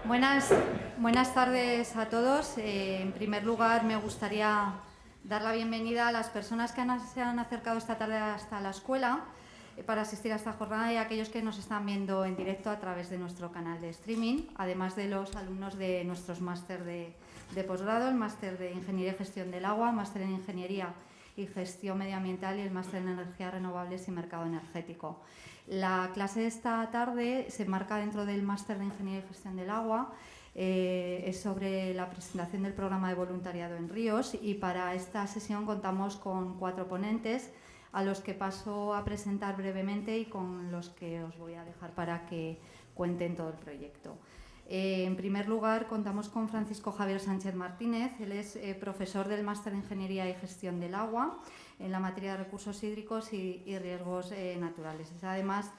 Buenas tardes a todos. En primer lugar, me gustaría dar la bienvenida a las personas que se han acercado esta tarde hasta la escuela para asistir a esta jornada y a aquellos que nos están viendo en directo a través de nuestro canal de streaming, además de los alumnos de nuestros máster de posgrado, el máster de Ingeniería y Gestión del Agua, máster en Ingeniería y Gestión Medioambiental y el máster en Energías Renovables y Mercado Energético. La clase de esta tarde se enmarca dentro del máster de Ingeniería y Gestión del Agua. Es sobre la presentación del programa de voluntariado en ríos y para esta sesión contamos con 4 ponentes a los que paso a presentar brevemente y con los que os voy a dejar para que cuenten todo el proyecto. En primer lugar, contamos con Francisco Javier Sánchez Martínez. Él es profesor del Máster de Ingeniería y Gestión del Agua en la materia de recursos hídricos y riesgos naturales. Además,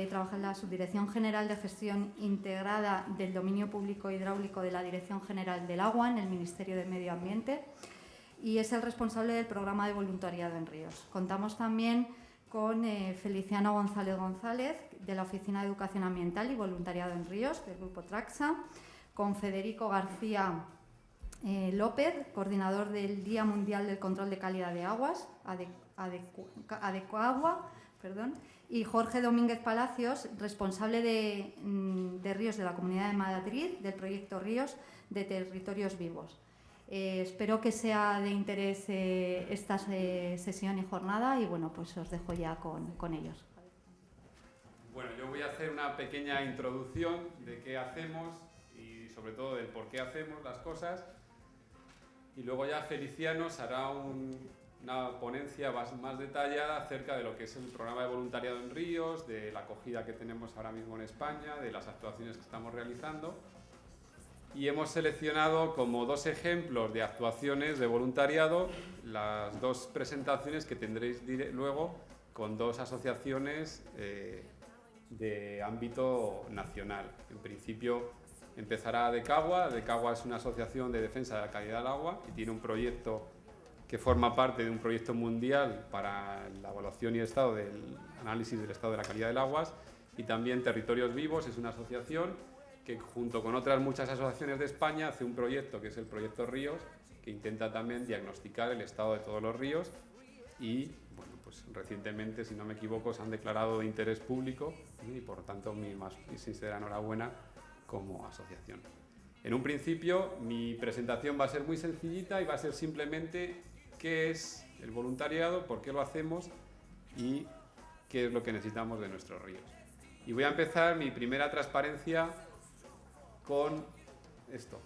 trabaja en la Subdirección General de Gestión Integrada del Dominio Público Hidráulico de la Dirección General del Agua en el Ministerio de Medio Ambiente y es el responsable del programa de voluntariado en ríos. Contamos también con Feliciano González González, de la Oficina de Educación Ambiental y Voluntariado en Ríos, del Grupo Traxa, con Federico García López, coordinador del Día Mundial del Control de Calidad de Aguas, Adecoagua, y Jorge Domínguez Palacios, responsable de Ríos de la Comunidad de Madrid, del proyecto Ríos de Territorios Vivos. Espero que sea de interés esta sesión y jornada y bueno, pues os dejo ya con ellos. Bueno, yo voy a hacer una pequeña introducción de qué hacemos y sobre todo del por qué hacemos las cosas y luego ya Feliciano hará una ponencia más detallada acerca de lo que es el programa de voluntariado en ríos, de la acogida que tenemos ahora mismo en España, de las actuaciones que estamos realizando. Y hemos seleccionado como 2 ejemplos de actuaciones de voluntariado las 2 presentaciones que tendréis luego con 2 asociaciones de ámbito nacional. En principio empezará Adecoagua. Adecoagua es una asociación de defensa de la calidad del agua y tiene un proyecto que forma parte de un proyecto mundial para la evaluación y estado del análisis del estado de la calidad del agua. Y también Territorios Vivos es una asociación que junto con otras muchas asociaciones de España hace un proyecto que es el Proyecto Ríos, que intenta también diagnosticar el estado de todos los ríos y, bueno, pues recientemente, si no me equivoco, se han declarado de interés público y por lo tanto mi más sincera enhorabuena como asociación. En un principio mi presentación va a ser muy sencillita y va a ser simplemente qué es el voluntariado, por qué lo hacemos y qué es lo que necesitamos de nuestros ríos. Y voy a empezar mi primera transparencia con esto.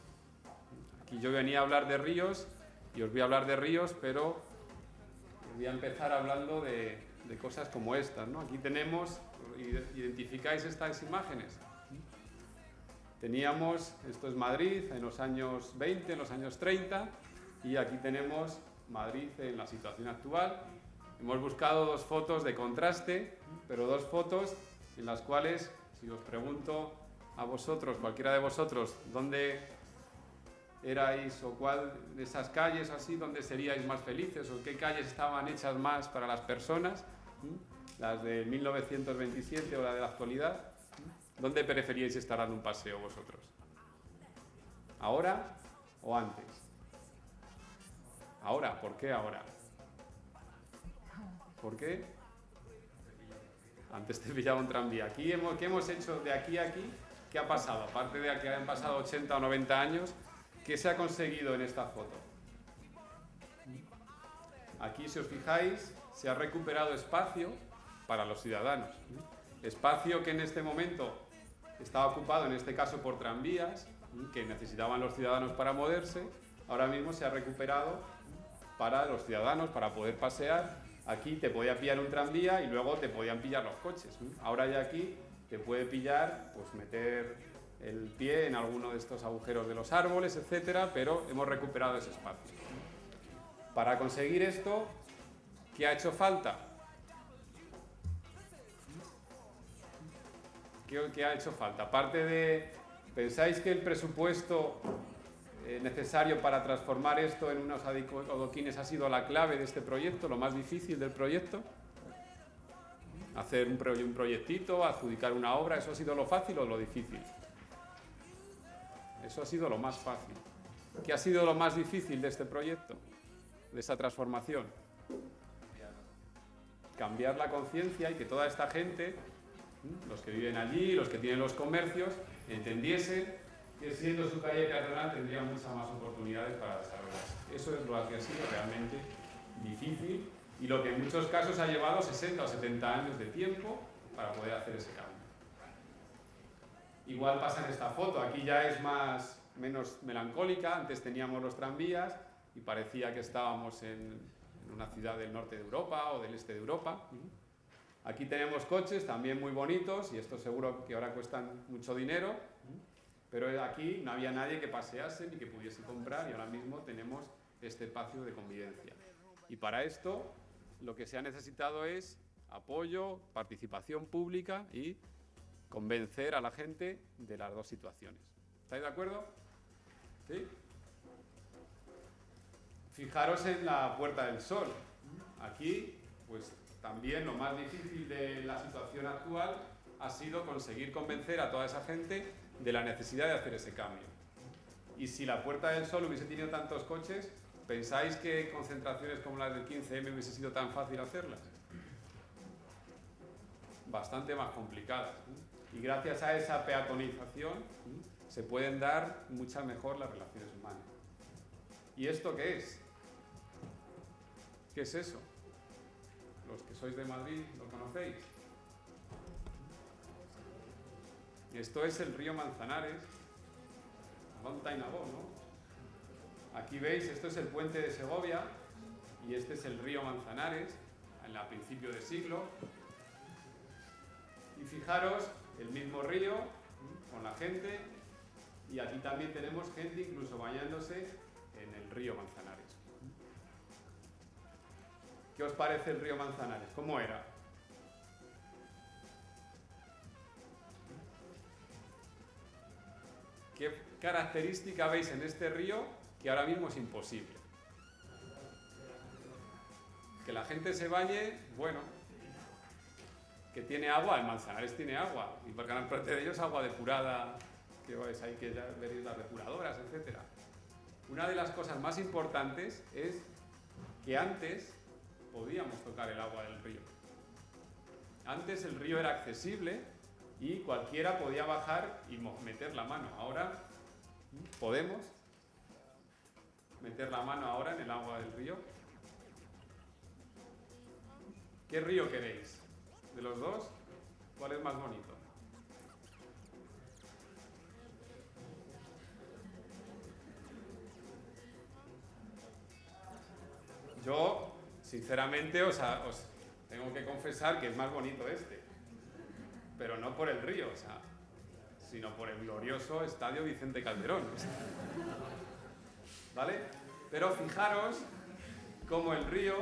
Aquí yo venía a hablar de ríos y os voy a hablar de ríos, pero voy a empezar hablando de cosas como estas, ¿no? Aquí tenemos, identificáis estas imágenes. Teníamos, esto es Madrid en los años 20, en los años 30 y aquí tenemos Madrid en la situación actual. Hemos buscado 2 fotos de contraste, pero 2 fotos en las cuales, si os pregunto a vosotros, cualquiera de vosotros, ¿dónde erais o cuál de esas calles así, dónde seríais más felices o qué calles estaban hechas más para las personas? ¿Las de 1927 o la de la actualidad? ¿Dónde preferíais estar dando un paseo vosotros? ¿Ahora o antes? Ahora, ¿por qué ahora? ¿Por qué? Antes te pillaba un tranvía. ¿Qué hemos hecho de aquí a aquí? ¿Qué ha pasado? Aparte de que han pasado 80 o 90 años, ¿qué se ha conseguido en esta foto? Aquí, si os fijáis, se ha recuperado espacio para los ciudadanos. Espacio que en este momento estaba ocupado, en este caso, por tranvías, que necesitaban los ciudadanos para moverse. Ahora mismo se ha recuperado para los ciudadanos, para poder pasear. Aquí te podía pillar un tranvía y luego te podían pillar los coches. Ahora ya aquí te puede pillar, pues meter el pie en alguno de estos agujeros de los árboles, etcétera, pero hemos recuperado ese espacio. Para conseguir esto, ¿qué ha hecho falta? ¿Qué ha hecho falta? Aparte de, ¿pensáis que el presupuesto necesario para transformar esto en unos adoquines ha sido la clave de este proyecto, lo más difícil del proyecto? Hacer un proyectito, adjudicar una obra, ¿eso ha sido lo fácil o lo difícil? Eso ha sido lo más fácil. ¿Qué ha sido lo más difícil de este proyecto? De esa transformación. Cambiar la conciencia y que toda esta gente, los que viven allí, los que tienen los comercios, entendiesen que siendo su calle peatonal tendrían muchas más oportunidades para desarrollarse. Eso es lo que ha sido realmente difícil y lo que en muchos casos ha llevado 60 o 70 años de tiempo para poder hacer ese cambio. Igual pasa en esta foto, aquí ya es menos melancólica, antes teníamos los tranvías y parecía que estábamos en una ciudad del norte de Europa o del este de Europa. Aquí tenemos coches también muy bonitos y estos seguro que ahora cuestan mucho dinero, pero aquí no había nadie que pasease ni que pudiese comprar y ahora mismo tenemos este espacio de convivencia. Y para esto lo que se ha necesitado es apoyo, participación pública y convencer a la gente de las dos situaciones. ¿Estáis de acuerdo? ¿Sí? Fijaros en la Puerta del Sol. Aquí, pues también lo más difícil de la situación actual ha sido conseguir convencer a toda esa gente de la necesidad de hacer ese cambio. Y si la Puerta del Sol hubiese tenido tantos coches, ¿pensáis que concentraciones como las del 15M hubiese sido tan fácil hacerlas? Bastante más complicadas. Y gracias a esa peatonización se pueden dar mucho mejor las relaciones humanas. ¿Y esto qué es? ¿Qué es eso? Los que sois de Madrid lo conocéis. Esto es el río Manzanares, long time ago, ¿no? Aquí veis, esto es el puente de Segovia y este es el río Manzanares, a principio de siglo. Y fijaros, el mismo río, con la gente, y aquí también tenemos gente incluso bañándose en el río Manzanares. ¿Qué os parece el río Manzanares? ¿Cómo era? ¿Qué característica veis en este río que ahora mismo es imposible? Que la gente se bañe, bueno, que tiene agua, el Manzanares tiene agua, y por gran parte de ellos agua depurada, que vais ahí que ya veréis las depuradoras, etc. Una de las cosas más importantes es que antes podíamos tocar el agua del río. Antes el río era accesible y cualquiera podía bajar y meter la mano. Ahora podemos meter la mano ahora en el agua del río. ¿Qué río queréis? De los dos, ¿cuál es más bonito? Yo, sinceramente, os tengo que confesar que es más bonito este, pero no por el río, sino por el glorioso Estadio Vicente Calderón. ¿Vale? Pero fijaros cómo el río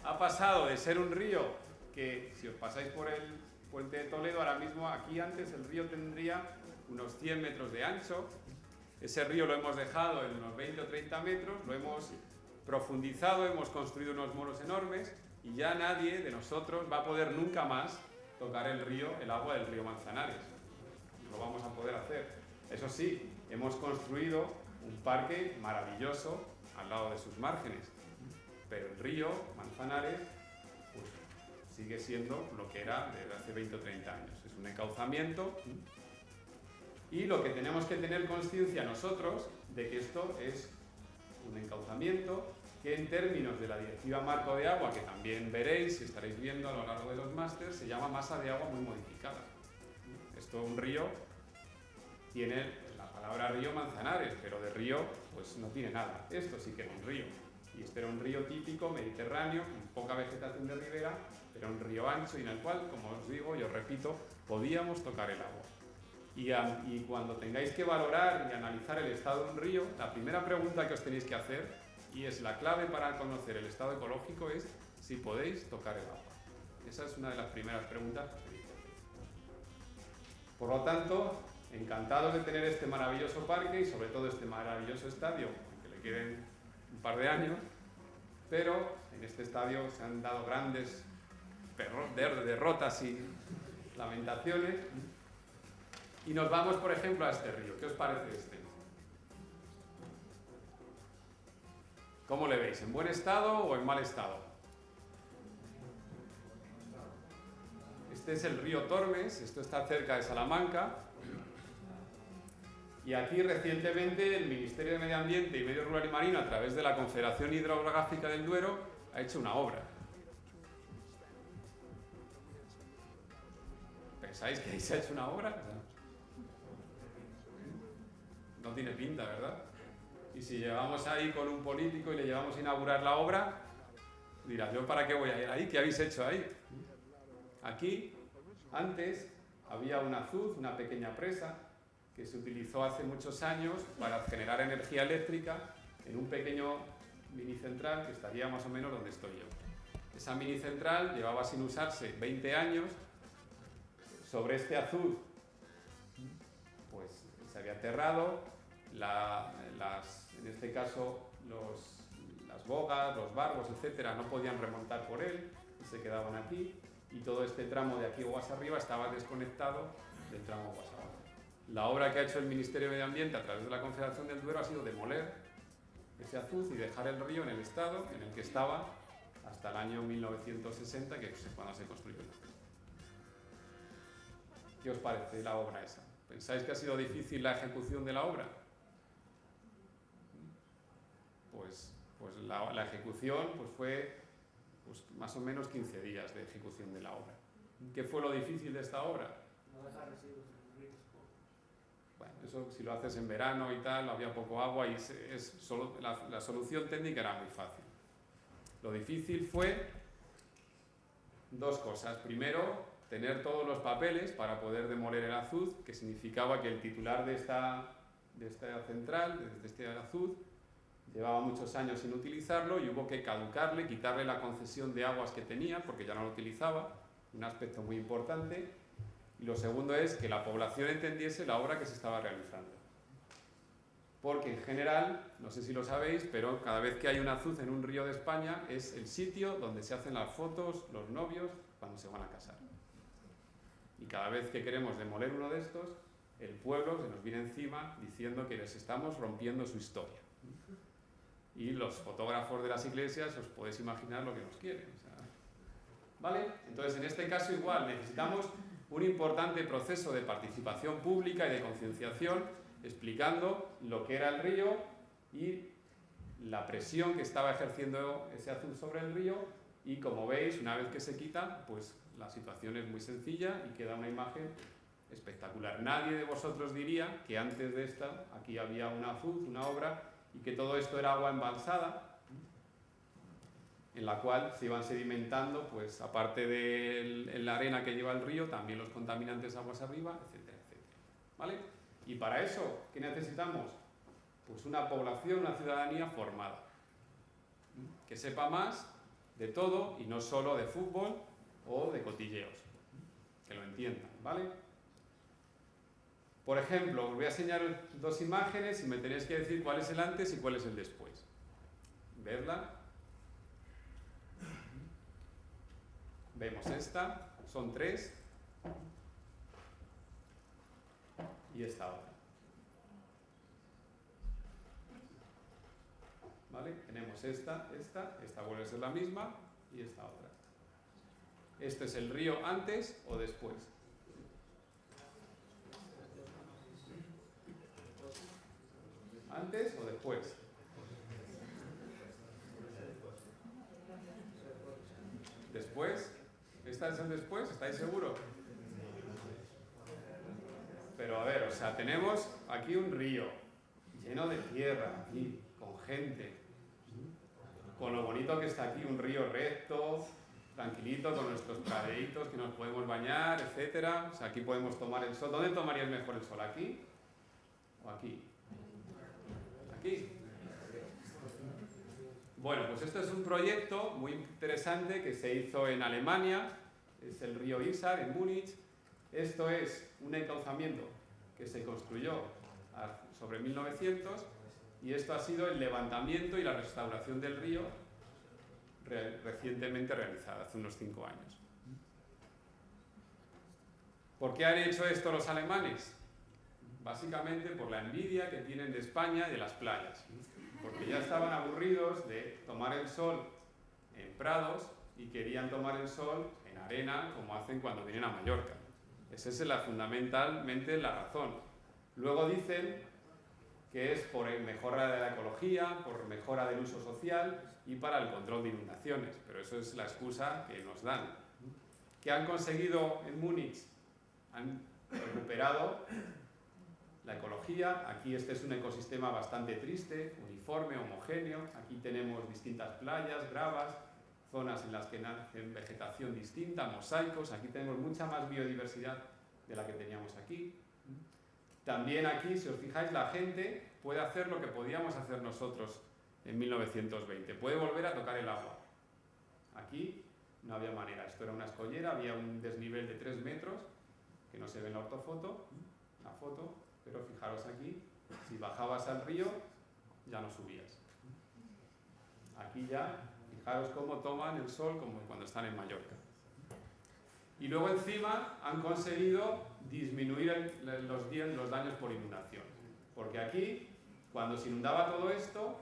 ha pasado de ser un río que, si os pasáis por el puente de Toledo, ahora mismo aquí antes el río tendría unos 100 metros de ancho. Ese río lo hemos dejado en unos 20 o 30 metros, lo hemos profundizado, hemos construido unos moros enormes y ya nadie de nosotros va a poder nunca más tocar el agua del río Manzanares. Lo vamos a poder hacer. Eso sí, hemos construido un parque maravilloso al lado de sus márgenes, pero el río Manzanares pues, sigue siendo lo que era desde hace 20 o 30 años. Es un encauzamiento y lo que tenemos que tener conciencia nosotros de que esto es un encauzamiento que en términos de la Directiva Marco de Agua, que también veréis y estaréis viendo a lo largo de los másters, se llama masa de agua muy modificada. Esto, un río, tiene la palabra río Manzanares, pero de río pues no tiene nada. Esto sí que era un río. Y este era un río típico, mediterráneo, con poca vegetación de ribera, pero un río ancho y en el cual, como os digo y os repito, podíamos tocar el agua. Y cuando tengáis que valorar y analizar el estado de un río, la primera pregunta que os tenéis que hacer, y es la clave para conocer el estado ecológico, es si podéis tocar el agua. Esa es una de las primeras preguntas que tenéis que hacer. Por lo tanto, encantados de tener este maravilloso parque y sobre todo este maravilloso estadio, que le queden un par de años, pero en este estadio se han dado grandes derrotas y lamentaciones. Y nos vamos, por ejemplo, a este río. ¿Qué os parece este? ¿Cómo le veis? ¿En buen estado o en mal estado? Este es el río Tormes, esto está cerca de Salamanca. Y aquí recientemente el Ministerio de Medio Ambiente y Medio Rural y Marino, a través de la Confederación Hidrográfica del Duero, ha hecho una obra. ¿Pensáis que ahí se ha hecho una obra? No tiene pinta, ¿verdad? Y si llevamos ahí con un político y le llevamos a inaugurar la obra, dirás, ¿yo para qué voy a ir ahí? ¿Qué habéis hecho ahí? Aquí, antes, había un azuz, una pequeña presa, que se utilizó hace muchos años para generar energía eléctrica en un pequeño minicentral que estaría más o menos donde estoy yo. Esa minicentral llevaba sin usarse 20 años. Sobre este azuz, pues se había aterrado, en este caso las bogas, los barbos, etcétera, no podían remontar por él y se quedaban aquí, y todo este tramo de aquí aguas arriba estaba desconectado del tramo aguas abajo. La obra que ha hecho el Ministerio de Medio Ambiente a través de la Confederación del Duero ha sido demoler ese azuz y dejar el río en el estado en el que estaba hasta el año 1960, que es cuando se construyó. ¿Qué os parece la obra esa? ¿Pensáis que ha sido difícil la ejecución de la obra? Pues la ejecución fue más o menos 15 días de ejecución de la obra. ¿Qué fue lo difícil de esta obra? No dejar residuos en el río. Bueno, eso si lo haces en verano y tal, había poco agua y la solución técnica era muy fácil. Lo difícil fue dos cosas. Primero, tener todos los papeles para poder demoler el azuz, que significaba que el titular de esta central, de este azuz, llevaba muchos años sin utilizarlo y hubo que caducarle, quitarle la concesión de aguas que tenía, porque ya no lo utilizaba, un aspecto muy importante. Y lo segundo es que la población entendiese la obra que se estaba realizando. Porque en general, no sé si lo sabéis, pero cada vez que hay un azuz en un río de España es el sitio donde se hacen las fotos, los novios, cuando se van a casar. Y cada vez que queremos demoler uno de estos, el pueblo se nos viene encima diciendo que les estamos rompiendo su historia. Y los fotógrafos de las iglesias, os podéis imaginar lo que nos quieren. ¿Vale? Entonces, en este caso igual, necesitamos un importante proceso de participación pública y de concienciación, explicando lo que era el río y la presión que estaba ejerciendo ese azuz sobre el río. Y como veis, una vez que se quita, pues la situación es muy sencilla y queda una imagen espectacular. Nadie de vosotros diría que antes de esta, aquí había un azuz, una obra, y que todo esto era agua embalsada, en la cual se iban sedimentando, pues aparte de la arena que lleva el río, también los contaminantes aguas arriba, etcétera, etcétera. ¿Vale? Y para eso, ¿qué necesitamos? Pues una población, una ciudadanía formada, que sepa más de todo y no solo de fútbol o de cotilleos, que lo entiendan, ¿vale? Por ejemplo, os voy a enseñar dos imágenes y me tenéis que decir cuál es el antes y cuál es el después. ¿Vedla? Vemos esta, son tres, y esta otra. ¿Vale? Tenemos esta vuelve a ser la misma, y esta otra. ¿Este es el río antes o después? ¿Antes o después? ¿Después? ¿Esta es el después? ¿Estáis seguros? Pero a ver, o sea, tenemos aquí un río lleno de tierra, aquí, con gente, con lo bonito que está aquí, un río recto, tranquilito, con nuestros praderitos que nos podemos bañar, etcétera. O sea, aquí podemos tomar el sol. ¿Dónde tomarías mejor el sol? ¿Aquí o aquí? Aquí. Bueno, pues esto es un proyecto muy interesante que se hizo en Alemania, es el río Isar, en Múnich. Esto es un encauzamiento que se construyó sobre 1900 y esto ha sido el levantamiento y la restauración del río recientemente realizada, hace unos 5 años. ¿Por qué han hecho esto los alemanes? básicamente por la envidia que tienen de España y de las playas, porque ya estaban aburridos de tomar el sol en prados y querían tomar el sol en arena como hacen cuando vienen a Mallorca. Esa es fundamentalmente la razón. Luego dicen que es por mejora de la ecología, por mejora del uso social y para el control de inundaciones, pero eso es la excusa que nos dan. ¿Qué han conseguido en Múnich? Han recuperado la ecología. Aquí este es un ecosistema bastante triste, uniforme, homogéneo. Aquí tenemos distintas playas, gravas, zonas en las que nace vegetación distinta, mosaicos. Aquí tenemos mucha más biodiversidad de la que teníamos aquí. También aquí, si os fijáis, la gente puede hacer lo que podíamos hacer nosotros en 1920. Puede volver a tocar el agua. Aquí no había manera. Esto era una escollera, había un desnivel de 3 metros, que no se ve en la ortofoto, la foto, pero fijaros aquí, si bajabas al río, ya no subías. Aquí ya, fijaros cómo toman el sol como cuando están en Mallorca. Y luego encima han conseguido disminuir los daños por inundación. Porque aquí, cuando se inundaba todo esto,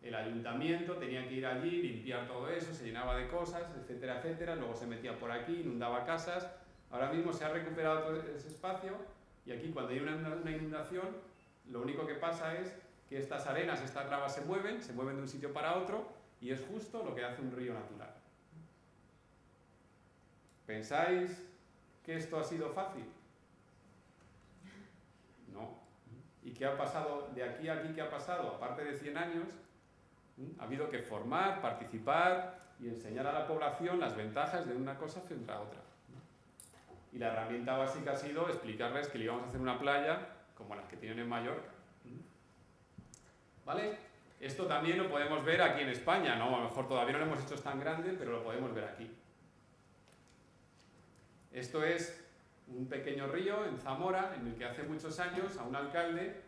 el ayuntamiento tenía que ir allí, limpiar todo eso, se llenaba de cosas, etcétera, etcétera. Luego se metía por aquí, inundaba casas. Ahora mismo se ha recuperado todo ese espacio y aquí cuando hay una inundación, lo único que pasa es que estas arenas, estas gravas se mueven de un sitio para otro y es justo lo que hace un río natural. ¿Pensáis que esto ha sido fácil? No. ¿Y qué ha pasado de aquí a aquí? ¿Qué ha pasado? Aparte de 100 años, ha habido que formar, participar y enseñar a la población las ventajas de una cosa frente a otra. Y la herramienta básica ha sido explicarles que le íbamos a hacer una playa como las que tienen en Mallorca. ¿Vale? Esto también lo podemos ver aquí en España, ¿no? A lo mejor todavía no lo hemos hecho tan grande, pero lo podemos ver aquí. Esto es un pequeño río en Zamora, en el que hace muchos años a un alcalde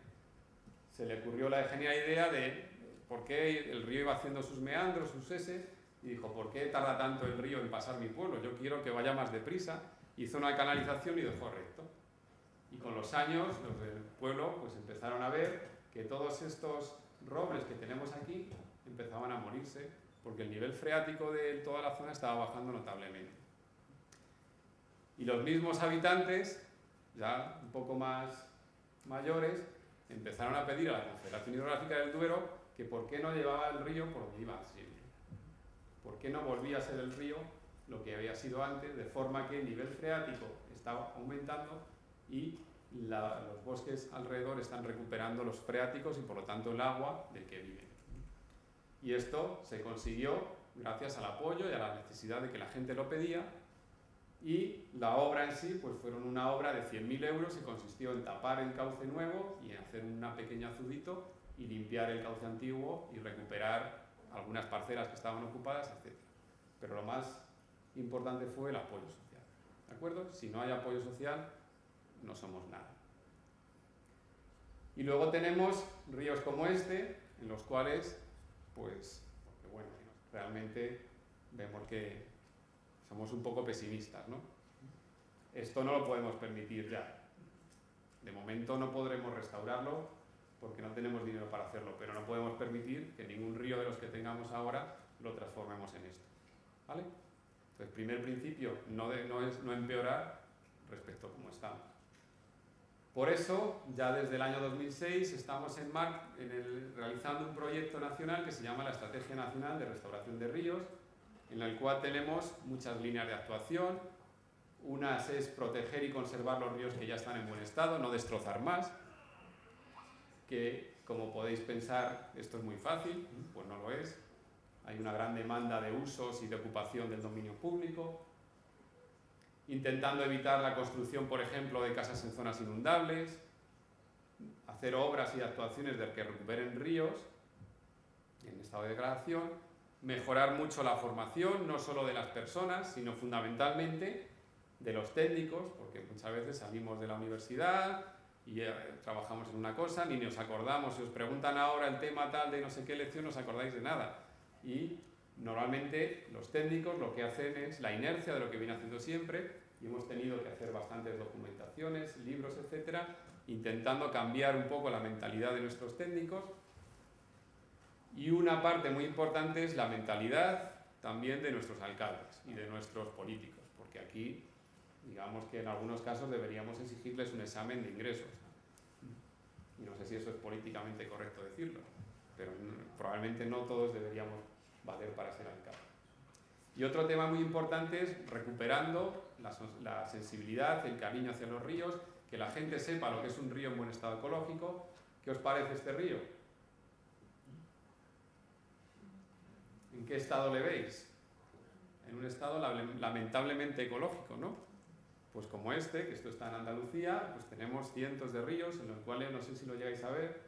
se le ocurrió la genial idea de por qué el río iba haciendo sus meandros, sus eses, y dijo, ¿por qué tarda tanto el río en pasar mi pueblo? Yo quiero que vaya más deprisa. Hizo una canalización y dejó recto. Y con los años, los del pueblo pues empezaron a ver que todos estos robles que tenemos aquí empezaban a morirse porque el nivel freático de toda la zona estaba bajando notablemente. Y los mismos habitantes, ya un poco más mayores, empezaron a pedir a la Confederación Hidrográfica del Duero que por qué no llevaba el río por donde iba siempre. ¿Por qué no volvía a ser el río lo que había sido antes, de forma que el nivel freático estaba aumentando y los bosques alrededor están recuperando los freáticos y por lo tanto el agua del que viven? Y esto se consiguió gracias al apoyo y a la necesidad de que la gente lo pedía, y la obra en sí pues fueron una obra de 100.000 euros y consistió en tapar el cauce nuevo y en hacer una pequeña azudito y limpiar el cauce antiguo y recuperar algunas parcelas que estaban ocupadas, etc. Pero lo más importante fue el apoyo social, ¿de acuerdo? Si no hay apoyo social, no somos nada. Y luego tenemos ríos como este, en los cuales, pues, porque bueno, realmente vemos que somos un poco pesimistas, ¿no? Esto no lo podemos permitir ya. De momento no podremos restaurarlo porque no tenemos dinero para hacerlo, pero no podemos permitir que ningún río de los que tengamos ahora lo transformemos en esto, ¿vale? Entonces, primer principio, no empeorar respecto a cómo estamos. Por eso, ya desde el año 2006 estamos realizando un proyecto nacional que se llama la Estrategia Nacional de Restauración de Ríos, en el cual tenemos muchas líneas de actuación. Unas es proteger y conservar los ríos que ya están en buen estado, no destrozar más, que como podéis pensar esto es muy fácil, pues no lo es. Hay una gran demanda de usos y de ocupación del dominio público, intentando evitar la construcción, por ejemplo, de casas en zonas inundables, hacer obras y actuaciones de que recuperen ríos en estado de degradación, mejorar mucho la formación, no solo de las personas, sino fundamentalmente de los técnicos, porque muchas veces salimos de la universidad y trabajamos en una cosa, ni nos acordamos, si os preguntan ahora el tema tal de no sé qué lección, no os acordáis de nada. Y normalmente los técnicos lo que hacen es la inercia de lo que viene haciendo siempre, y hemos tenido que hacer bastantes documentaciones, libros, etcétera, intentando cambiar un poco la mentalidad de nuestros técnicos. Y una parte muy importante es la mentalidad también de nuestros alcaldes y de nuestros políticos, porque aquí, digamos que en algunos casos deberíamos exigirles un examen de ingresos. Y no sé si eso es políticamente correcto decirlo, pero probablemente no todos deberíamos valer para ser alcalde. Y otro tema muy importante es recuperando la sensibilidad, el cariño hacia los ríos, que la gente sepa lo que es un río en buen estado ecológico. ¿Qué os parece este río? ¿En qué estado le veis? En un estado lamentablemente ecológico, ¿no? Pues como este, que esto está en Andalucía, pues tenemos cientos de ríos en los cuales, no sé si lo llegáis a ver,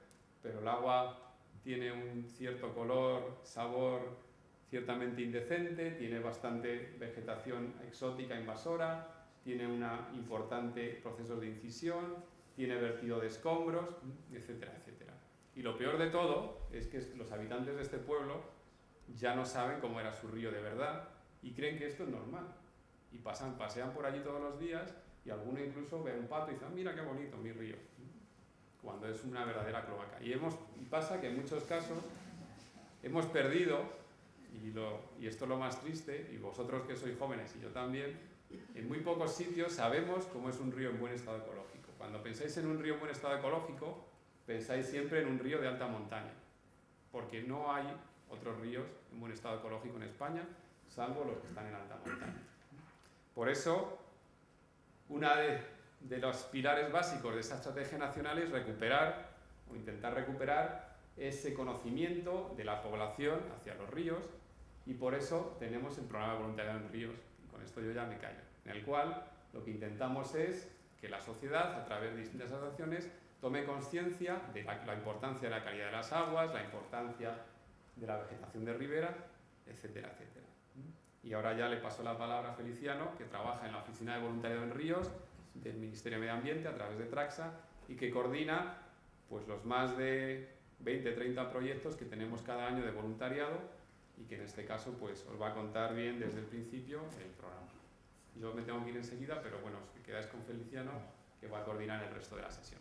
pero el agua tiene un cierto color, sabor ciertamente indecente, tiene bastante vegetación exótica invasora, tiene importante procesos de incisión, tiene vertido de escombros, etcétera, etcétera. Y lo peor de todo es que los habitantes de este pueblo ya no saben cómo era su río de verdad y creen que esto es normal. Y pasean por allí todos los días y alguno incluso ve un pato y dice, mira qué bonito mi río, cuando es una verdadera cloaca. Y pasa que en muchos casos hemos perdido, y esto es lo más triste, y vosotros que sois jóvenes y yo también, en muy pocos sitios sabemos cómo es un río en buen estado ecológico. Cuando pensáis en un río en buen estado ecológico, pensáis siempre en un río de alta montaña, porque no hay otros ríos en buen estado ecológico en España, salvo los que están en alta montaña. Por eso, una de los pilares básicos de esa estrategia nacional es recuperar, o intentar recuperar, ese conocimiento de la población hacia los ríos, y por eso tenemos el programa de voluntariado en ríos, y con esto yo ya me callo, en el cual lo que intentamos es que la sociedad, a través de distintas asociaciones, tome conciencia de la importancia de la calidad de las aguas, la importancia de la vegetación de ribera, etcétera, etcétera. Y ahora ya le paso la palabra a Feliciano, que trabaja en la Oficina de Voluntariado en Ríos del Ministerio de Medio Ambiente a través de Traxa y que coordina pues, los más de 20-30 proyectos que tenemos cada año de voluntariado y que en este caso pues, os va a contar bien desde el principio el programa. Yo me tengo que ir enseguida, pero bueno, os quedáis con Feliciano, que va a coordinar el resto de la sesión.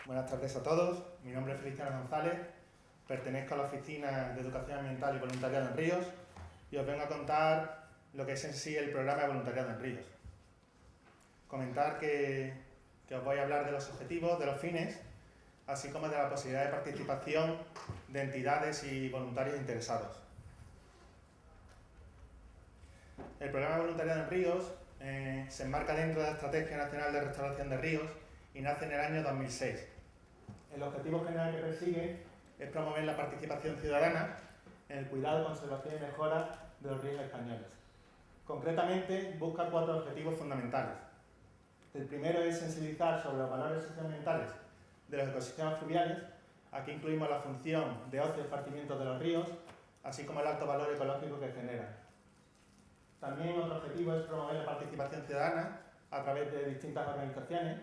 Buenas tardes a todos, mi nombre es Feliciano González, pertenezco a la Oficina de Educación Ambiental y Voluntariado en Ríos y os vengo a contar lo que es en sí el programa de voluntariado en ríos. Comentar que os voy a hablar de los objetivos, de los fines, así como de la posibilidad de participación de entidades y voluntarios interesados. El programa de voluntariado en ríos se enmarca dentro de la Estrategia Nacional de Restauración de Ríos y nace en el año 2006. El objetivo general que persigue es promover la participación ciudadana en el cuidado, conservación y mejora de los ríos españoles. Concretamente, busca 4 objetivos fundamentales. El primero es sensibilizar sobre los valores socioambientales de los ecosistemas fluviales. Aquí incluimos la función de ocio y esparcimiento de los ríos, así como el alto valor ecológico que generan. También otro objetivo es promover la participación ciudadana a través de distintas organizaciones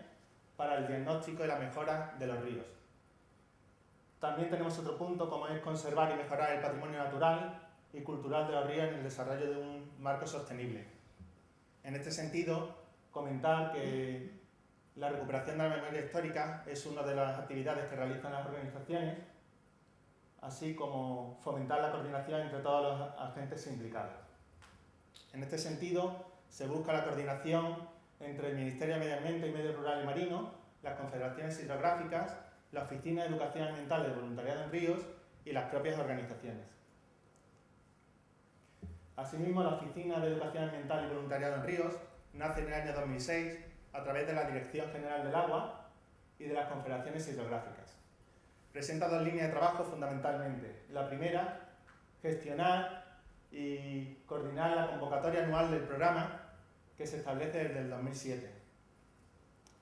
para el diagnóstico y la mejora de los ríos. También tenemos otro punto, como es conservar y mejorar el patrimonio natural y cultural de los ríos en el desarrollo de un marco sostenible. En este sentido, comentar que la recuperación de la memoria histórica es una de las actividades que realizan las organizaciones, así como fomentar la coordinación entre todos los agentes implicados. En este sentido, se busca la coordinación entre el Ministerio de Medio Ambiente y Medio Rural y Marino, las confederaciones hidrográficas, la Oficina de Educación Ambiental y de Voluntariado en Ríos y las propias organizaciones. Asimismo, la Oficina de Educación Ambiental y Voluntariado en Ríos nace en el año 2006 a través de la Dirección General del Agua y de las confederaciones hidrográficas. Presenta 2 líneas de trabajo fundamentalmente. La primera, gestionar y coordinar la convocatoria anual del programa que se establece desde el 2007.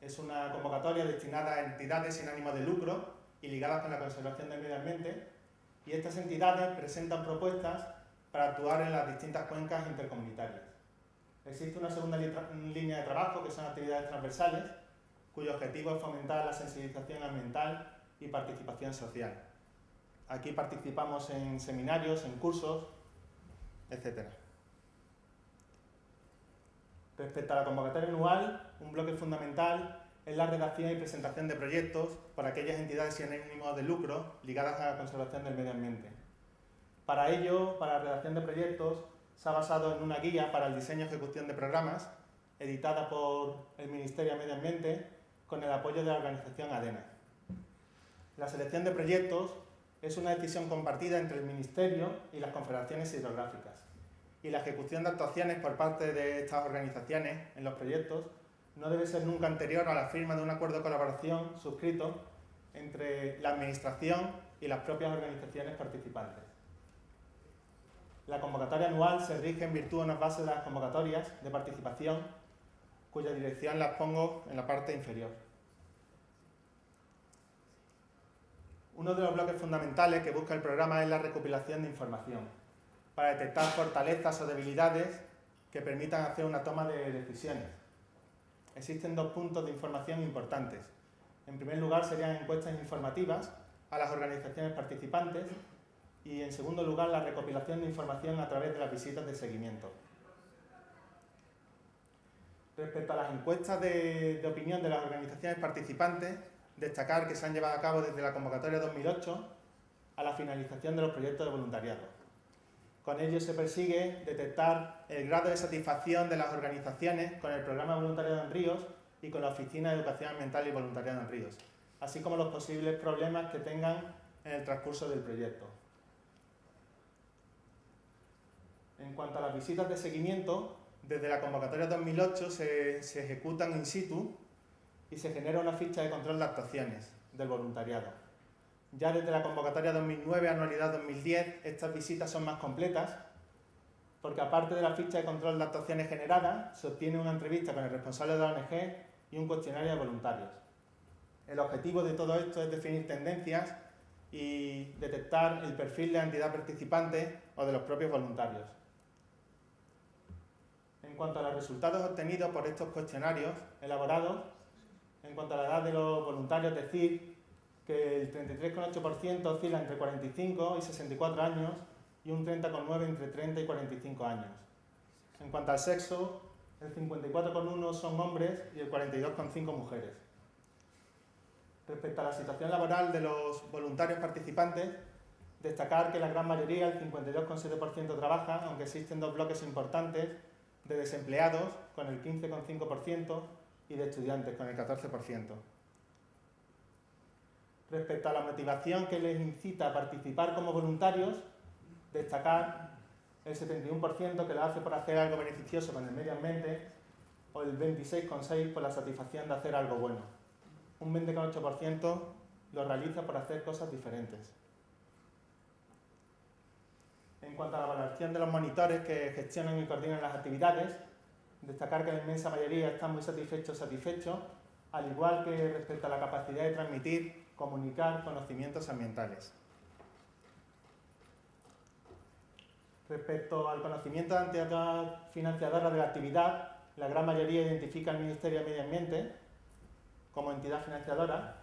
Es una convocatoria destinada a entidades sin ánimo de lucro y ligadas con la conservación del medio ambiente, y estas entidades presentan propuestas para actuar en las distintas cuencas intercomunitarias. Existe una segunda línea de trabajo, que son actividades transversales, cuyo objetivo es fomentar la sensibilización ambiental y participación social. Aquí participamos en seminarios, en cursos, etc. Respecto a la convocatoria anual, un bloque fundamental es la redacción y presentación de proyectos por aquellas entidades sin ánimo de lucro ligadas a la conservación del medio ambiente. Para ello, para la redacción de proyectos, se ha basado en una guía para el diseño y ejecución de programas, editada por el Ministerio de Medio Ambiente, con el apoyo de la organización ADENA. La selección de proyectos es una decisión compartida entre el Ministerio y las confederaciones hidrográficas, y la ejecución de actuaciones por parte de estas organizaciones en los proyectos no debe ser nunca anterior a la firma de un acuerdo de colaboración suscrito entre la Administración y las propias organizaciones participantes. La convocatoria anual se rige en virtud de unas bases de las convocatorias de participación, cuya dirección las pongo en la parte inferior. Uno de los bloques fundamentales que busca el programa es la recopilación de información, para detectar fortalezas o debilidades que permitan hacer una toma de decisiones. Existen dos puntos de información importantes. En primer lugar, serían encuestas informativas a las organizaciones participantes y, en segundo lugar, la recopilación de información a través de las visitas de seguimiento. Respecto a las encuestas de opinión de las organizaciones participantes, destacar que se han llevado a cabo desde la convocatoria 2008 a la finalización de los proyectos de voluntariado. Con ello se persigue detectar el grado de satisfacción de las organizaciones con el programa de voluntariado en ríos y con la Oficina de Educación Ambiental y Voluntariado en Ríos, así como los posibles problemas que tengan en el transcurso del proyecto. En cuanto a las visitas de seguimiento, desde la convocatoria 2008 se ejecutan in situ y se genera una ficha de control de actuaciones del voluntariado. Ya desde la convocatoria 2009, anualidad 2010, estas visitas son más completas, porque aparte de la ficha de control de actuaciones generadas, se obtiene una entrevista con el responsable de la ONG y un cuestionario de voluntarios. El objetivo de todo esto es definir tendencias y detectar el perfil de la entidad participante o de los propios voluntarios. En cuanto a los resultados obtenidos por estos cuestionarios elaborados, en cuanto a la edad de los voluntarios, decir que el 33,8% oscila entre 45 y 64 años y un 30,9% entre 30 y 45 años. En cuanto al sexo, el 54,1% son hombres y el 42,5% mujeres. Respecto a la situación laboral de los voluntarios participantes, destacar que la gran mayoría, el 52,7%, trabaja, aunque existen dos bloques importantes de desempleados, con el 15,5%, y de estudiantes, con el 14%. Respecto a la motivación que les incita a participar como voluntarios, destacar el 71% que lo hace por hacer algo beneficioso con el medio ambiente, o el 26,6% por la satisfacción de hacer algo bueno. Un 20,8% lo realiza por hacer cosas diferentes. En cuanto a la valoración de los monitores que gestionan y coordinan las actividades, destacar que la inmensa mayoría están muy satisfechos, al igual que respecto a la capacidad de transmitir, comunicar conocimientos ambientales. Respecto al conocimiento de la entidad financiadora de la actividad, la gran mayoría identifica al Ministerio de Medio Ambiente como entidad financiadora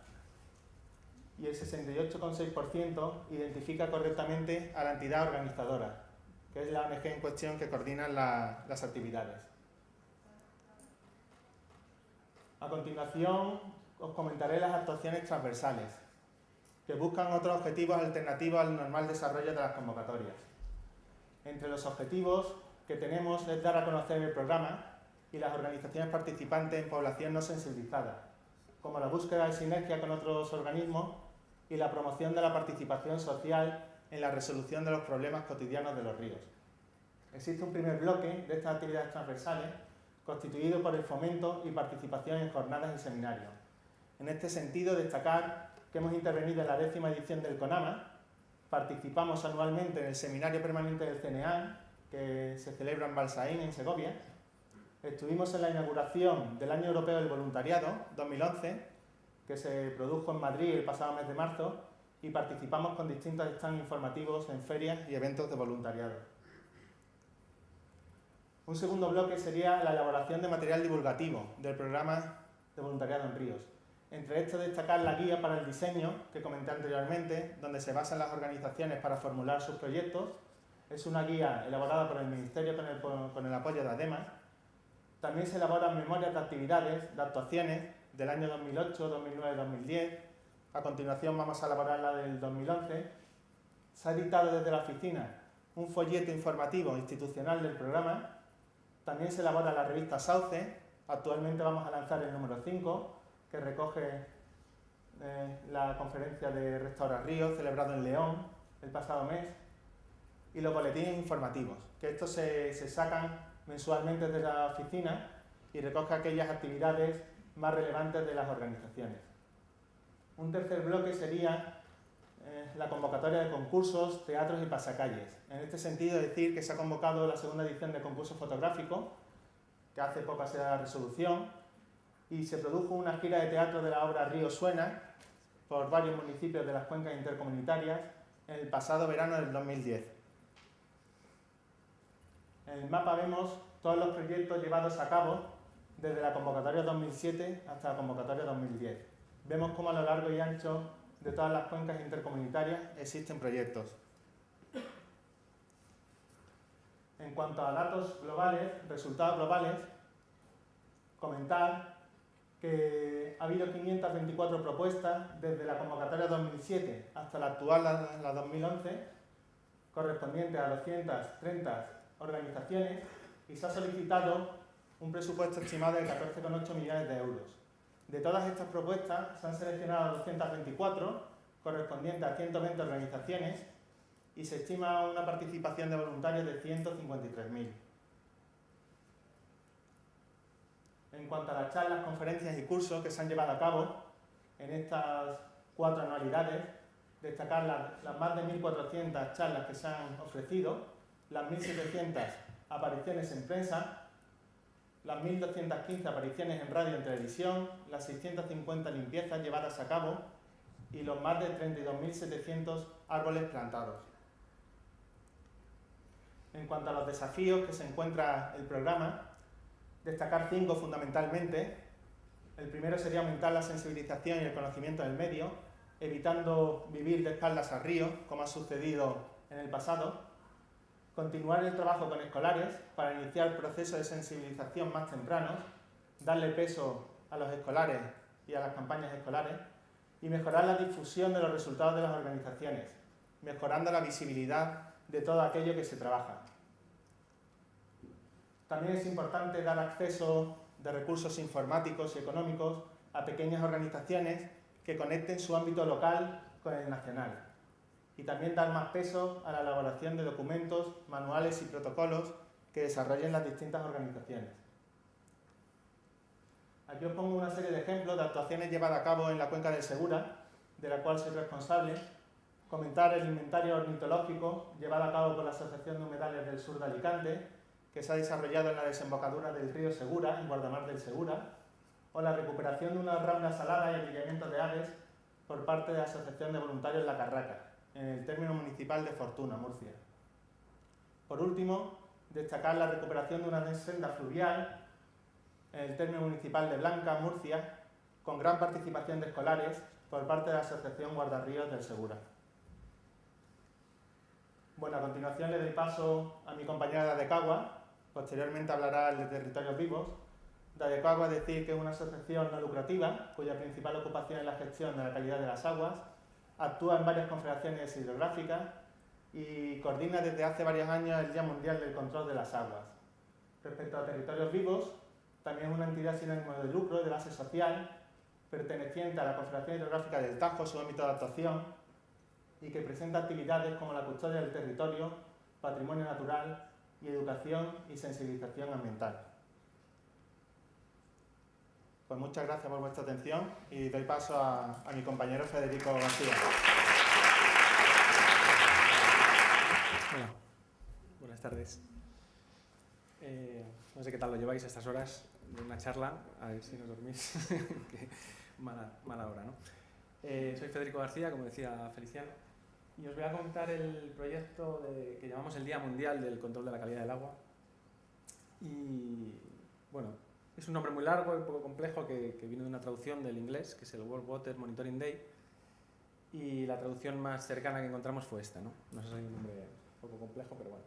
y el 68,6% identifica correctamente a la entidad organizadora, que es la ONG en cuestión que coordina las actividades. A continuación, os comentaré las actuaciones transversales, que buscan otros objetivos alternativos al normal desarrollo de las convocatorias. Entre los objetivos que tenemos es dar a conocer el programa y las organizaciones participantes en población no sensibilizada, como la búsqueda de sinergia con otros organismos y la promoción de la participación social en la resolución de los problemas cotidianos de los ríos. Existe un primer bloque de estas actividades transversales constituido por el fomento y participación en jornadas y seminarios. En este sentido, destacar que hemos intervenido en la 10ª edición del CONAMA, participamos anualmente en el seminario permanente del CNA, que se celebra en Balsaín, en Segovia. Estuvimos en la inauguración del Año Europeo del Voluntariado 2011, que se produjo en Madrid el pasado mes de marzo, y participamos con distintos stands informativos en ferias y eventos de voluntariado. Un segundo bloque sería la elaboración de material divulgativo del programa de voluntariado en ríos. Entre estos, destacar la guía para el diseño, que comenté anteriormente, donde se basan las organizaciones para formular sus proyectos. Es una guía elaborada por el Ministerio con el apoyo de ADEMA, También se elaboran memorias de actividades, de actuaciones del año 2008, 2009, 2010. A continuación vamos a elaborar la del 2011. Se ha editado desde la oficina un folleto informativo institucional del programa. También se elabora la revista Sauce. Actualmente vamos a lanzar el número 5, que recoge la conferencia de Restaurar Ríos, celebrado en León el pasado mes, y los boletines informativos, que estos se sacan mensualmente de la oficina y recoge aquellas actividades más relevantes de las organizaciones. Un tercer bloque sería la convocatoria de concursos, teatros y pasacalles. En este sentido, decir que se ha convocado la segunda edición de concurso fotográfico, que hace poco ha sido la resolución, y se produjo una gira de teatro de la obra Río Suena por varios municipios de las cuencas intercomunitarias en el pasado verano del 2010. En el mapa vemos todos los proyectos llevados a cabo desde la convocatoria 2007 hasta la convocatoria 2010. Vemos cómo a lo largo y ancho de todas las cuencas intercomunitarias existen proyectos. En cuanto a datos globales, resultados globales, comentar que ha habido 524 propuestas desde la convocatoria 2007 hasta la actual, la 2011, correspondiente a 230 organizaciones, y se ha solicitado un presupuesto estimado de 14,8 millones de euros. De todas estas propuestas se han seleccionado 224, correspondientes a 120 organizaciones, y se estima una participación de voluntarios de 153.000. En cuanto a las charlas, conferencias y cursos que se han llevado a cabo en estas 4 anualidades, destacar las más de 1.400 charlas que se han ofrecido, las 1.700 apariciones en prensa, las 1.215 apariciones en radio y en televisión, las 650 limpiezas llevadas a cabo y los más de 32.700 árboles plantados. En cuanto a los desafíos que se encuentra el programa, destacar 5 fundamentalmente. El primero sería aumentar la sensibilización y el conocimiento del medio, evitando vivir de espaldas al río, como ha sucedido en el pasado. Continuar el trabajo con escolares para iniciar procesos de sensibilización más tempranos, darle peso a los escolares y a las campañas escolares, y mejorar la difusión de los resultados de las organizaciones, mejorando la visibilidad de todo aquello que se trabaja. También es importante dar acceso de recursos informáticos y económicos a pequeñas organizaciones que conecten su ámbito local con el nacional. Y también dar más peso a la elaboración de documentos, manuales y protocolos que desarrollen las distintas organizaciones. Aquí os pongo una serie de ejemplos de actuaciones llevadas a cabo en la cuenca del Segura, de la cual soy responsable. Comentar el inventario ornitológico llevado a cabo por la Asociación de Humedales del Sur de Alicante, que se ha desarrollado en la desembocadura del río Segura, en Guardamar del Segura, o la recuperación de una rauna salada y avillamiento de aves por parte de la Asociación de Voluntarios La Carraca, en el término municipal de Fortuna, Murcia. Por último, destacar la recuperación de una senda fluvial en el término municipal de Blanca, Murcia, con gran participación de escolares por parte de la Asociación Guardarríos del Segura. Bueno, a continuación le doy paso a mi compañera de Adecagua. Posteriormente hablará el de Territorios Vivos. De Adecagua es decir que es una asociación no lucrativa, cuya principal ocupación es la gestión de la calidad de las aguas, actúa en varias confederaciones hidrográficas y coordina desde hace varios años el Día Mundial del Control de las Aguas. Respecto a Territorios Vivos, también es una entidad sin ánimo de lucro, de base social, perteneciente a la Confederación Hidrográfica del Tajo, su ámbito de actuación, y que presenta actividades como la custodia del territorio, patrimonio natural y educación y sensibilización ambiental. Pues muchas gracias por vuestra atención y doy paso a mi compañero Federico García. Hola, buenas tardes. No sé qué tal lo lleváis a estas horas de una charla, a ver si no dormís, que mala hora, ¿no? Soy Federico García, como decía Feliciano, y os voy a contar el proyecto que llamamos el Día Mundial del Control de la Calidad del Agua. Y bueno, es un nombre muy largo y un poco complejo que viene de una traducción del inglés, que es el World Water Monitoring Day, y la traducción más cercana que encontramos fue esta, ¿no? No sé si es un nombre un poco complejo, pero bueno.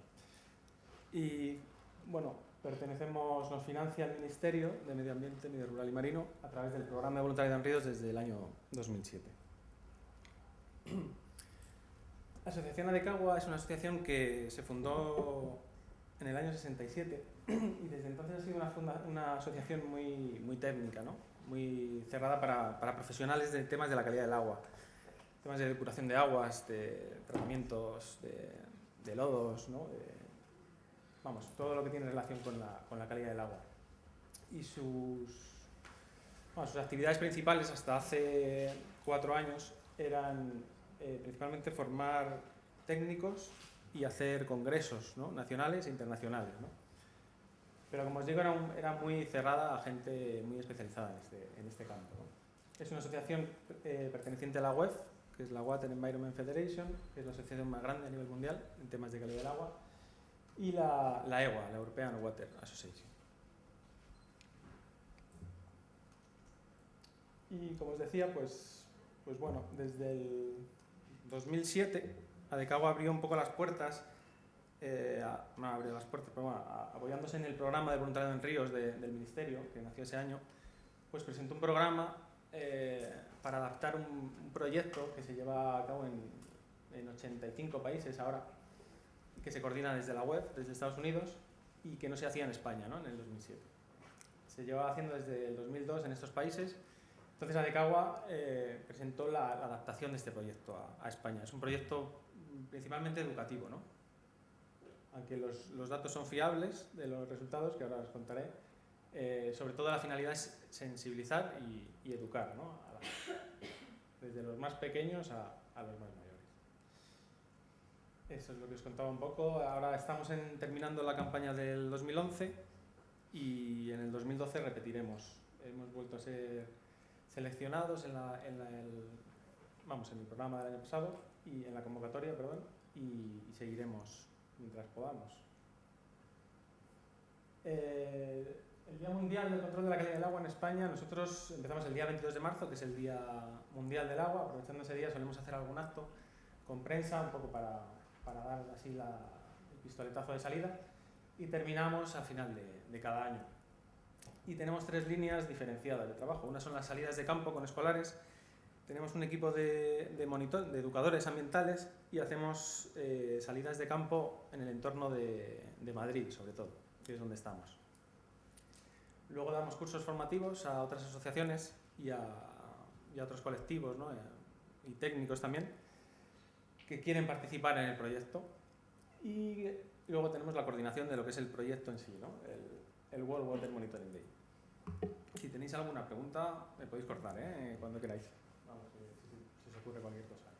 Y bueno, nos financia el Ministerio de Medio Ambiente, Medio Rural y Marino a través del programa de voluntariado en ríos desde el año 2007. La Asociación Adecagua es una asociación que se fundó en el año 67 y desde entonces ha sido una asociación muy técnica, ¿no? Muy cerrada para profesionales de temas de la calidad del agua, temas de depuración de aguas, de tratamientos de lodos, ¿no? Vamos, todo lo que tiene relación con la calidad del agua. Y sus actividades principales hasta hace 4 años eran principalmente formar técnicos y hacer congresos, ¿no? Nacionales e internacionales, ¿no? Pero como os digo, era muy cerrada a gente muy especializada en este campo, ¿no? Es una asociación perteneciente a la WEF, que es la Water Environment Federation, que es la asociación más grande a nivel mundial en temas de calidad del agua, y la EWA, la European Water Association. Y como os decía, pues bueno, desde el 2007 Adecagua abrió un poco las puertas, no abrió las puertas, pero bueno, apoyándose en el programa de voluntariado en ríos del Ministerio, que nació ese año, pues presentó un programa para adaptar un proyecto que se lleva a cabo en 85 países ahora, que se coordina desde la web, desde Estados Unidos, y que no se hacía en España, ¿no? En el 2007. Se lleva haciendo desde el 2002 en estos países. Entonces Adecagua presentó la adaptación de este proyecto a España. Es un proyecto principalmente educativo, ¿no? Aunque los datos son fiables de los resultados, que ahora os contaré, sobre todo la finalidad es sensibilizar y educar, ¿no? Desde los más pequeños a los más mayores. Eso es lo que os contaba un poco. Ahora estamos terminando la campaña del 2011 y en el 2012 repetiremos. Hemos vuelto a ser seleccionados en el programa del año pasado y en la convocatoria, perdón, y seguiremos mientras podamos. El Día Mundial del Control de la Calidad del Agua en España, nosotros empezamos el día 22 de marzo, que es el Día Mundial del Agua. Aprovechando ese día solemos hacer algún acto con prensa, un poco para dar así el pistoletazo de salida, y terminamos a final de cada año. Y tenemos 3 líneas diferenciadas de trabajo. Una son las salidas de campo con escolares. Tenemos un equipo de educadores ambientales y hacemos salidas de campo en el entorno de Madrid, sobre todo, que es donde estamos. Luego damos cursos formativos a otras asociaciones y a otros colectivos, ¿no? Y técnicos también, que quieren participar en el proyecto. Y luego tenemos la coordinación de lo que es el proyecto en sí, ¿no? El World Water Monitoring Day. Si tenéis alguna pregunta, me podéis cortar, cuando queráis. Vamos, si os ocurre cualquier cosa.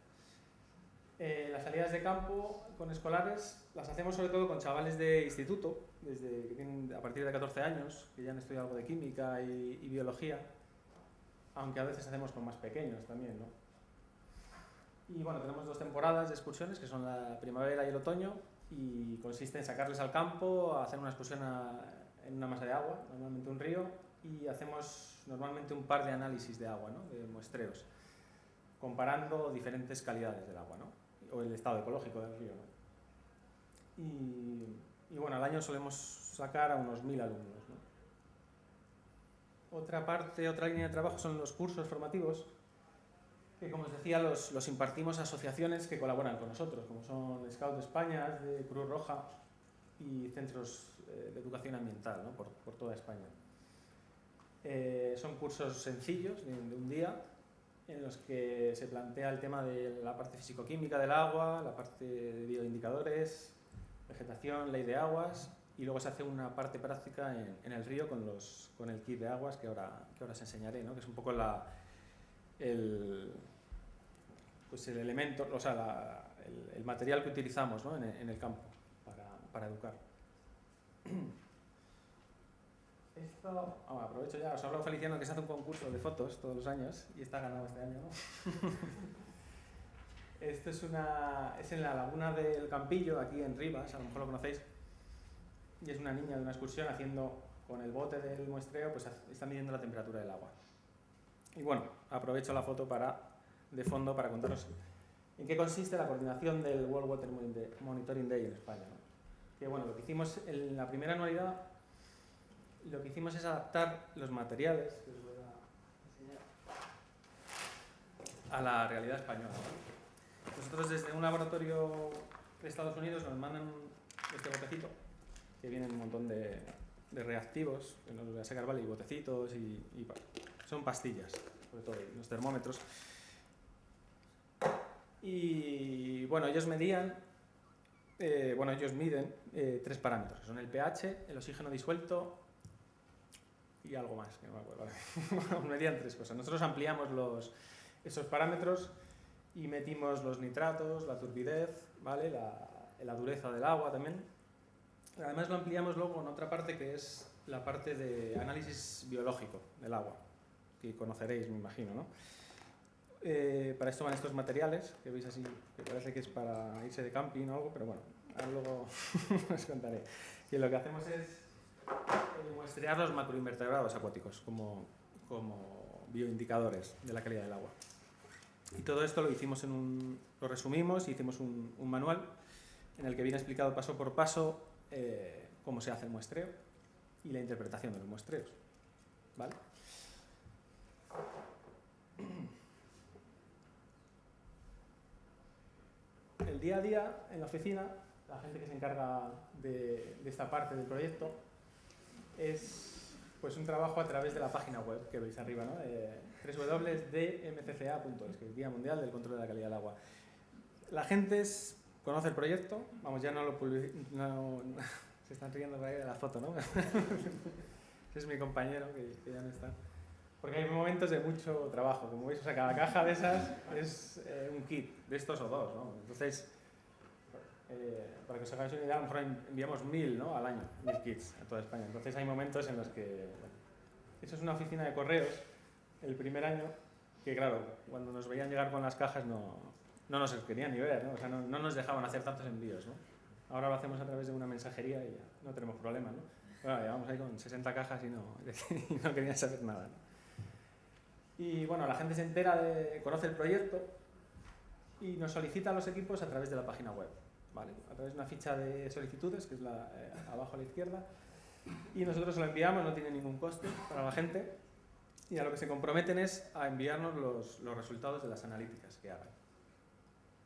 Las salidas de campo con escolares las hacemos sobre todo con chavales de instituto, desde que tienen a partir de 14 años, que ya han estudiado algo de química y biología, aunque a veces hacemos con más pequeños también, ¿no? Y bueno, tenemos 2 temporadas de excursiones, que son la primavera y el otoño, y consiste en sacarles al campo, hacer una excursión en una masa de agua, normalmente un río, y hacemos normalmente un par de análisis de agua, ¿no? De muestreos, comparando diferentes calidades del agua, ¿no? O el estado ecológico del río, ¿no? Y bueno, al año solemos sacar a unos 1000 alumnos, ¿no? Otra línea de trabajo son los cursos formativos, que como os decía los impartimos a asociaciones que colaboran con nosotros, como son Scout de España, de Cruz Roja y centros de educación ambiental, ¿no? por toda España. Son cursos sencillos de un día, en los que se plantea el tema de la parte físico-química del agua, la parte de bioindicadores, vegetación, ley de aguas, y luego se hace una parte práctica en el río con el kit de aguas que ahora os enseñaré, ¿no? Que es un poco el elemento, o sea, el material que utilizamos, ¿no? en el campo para educar. Esto, aprovecho ya, os hablo Feliciano, que se hace un concurso de fotos todos los años y está ganado este año, ¿no? Esto es en la laguna del Campillo, aquí en Rivas, a lo mejor lo conocéis, y es una niña de una excursión haciendo con el bote del muestreo, pues está midiendo la temperatura del agua. Y bueno, aprovecho la foto de fondo para contaros en qué consiste la coordinación del World Water Monitoring Day en España, ¿no? Que bueno, lo que hicimos en la primera anualidad lo que hicimos es adaptar los materiales que os voy a enseñar a la realidad española, ¿vale? Nosotros desde un laboratorio de Estados Unidos nos mandan este botecito que viene un montón de reactivos, que nos voy a sacar, ¿vale? Y botecitos y son pastillas, sobre todo, y los termómetros. Y bueno, ellos medían, ellos miden 3 parámetros, que son el pH, el oxígeno disuelto y algo más, que no me acuerdo. Medían 3 cosas. Nosotros ampliamos esos parámetros y metimos los nitratos, la turbidez, ¿vale? La dureza del agua también. Además lo ampliamos luego en otra parte que es la parte de análisis biológico del agua, que conoceréis, me imagino, ¿no? Para esto van estos materiales, que veis así, que parece que es para irse de camping o algo, pero bueno, ahora luego os contaré. Y lo que hacemos es muestrear los macroinvertebrados acuáticos como bioindicadores de la calidad del agua. Y todo esto lo hicimos lo resumimos y hicimos un manual en el que viene explicado paso por paso cómo se hace el muestreo y la interpretación de los muestreos, ¿vale? El día a día en la oficina, la gente que se encarga de esta parte del proyecto es pues un trabajo a través de la página web que veis arriba, ¿no? www.dmcca.es, que es Día Mundial del Control de la Calidad del Agua. La gente conoce el proyecto, vamos, ya no se están riendo por ahí de la foto, ¿no? Ese es mi compañero, que ya no está. Porque hay momentos de mucho trabajo, como veis, o sea, cada caja de esas es un kit, de estos o 2, ¿no? Entonces, para que os hagáis una idea, a lo mejor enviamos 1000, ¿no? Al año, 1000 kits a toda España. Entonces hay momentos en los que... Bueno, eso es una oficina de correos, el primer año, que claro, cuando nos veían llegar con las cajas no nos querían ni ver, ¿no? O sea, no nos dejaban hacer tantos envíos, ¿no? Ahora lo hacemos a través de una mensajería y ya no tenemos problemas, ¿no? Bueno, llevamos ahí con 60 cajas y no querían saber nada, ¿no? Y bueno, la gente se entera, conoce el proyecto y nos solicita a los equipos a través de la página web, ¿vale? A través de una ficha de solicitudes, que es abajo a la izquierda, y nosotros lo enviamos, no tiene ningún coste para la gente, y a lo que se comprometen es a enviarnos los resultados de las analíticas que hagan.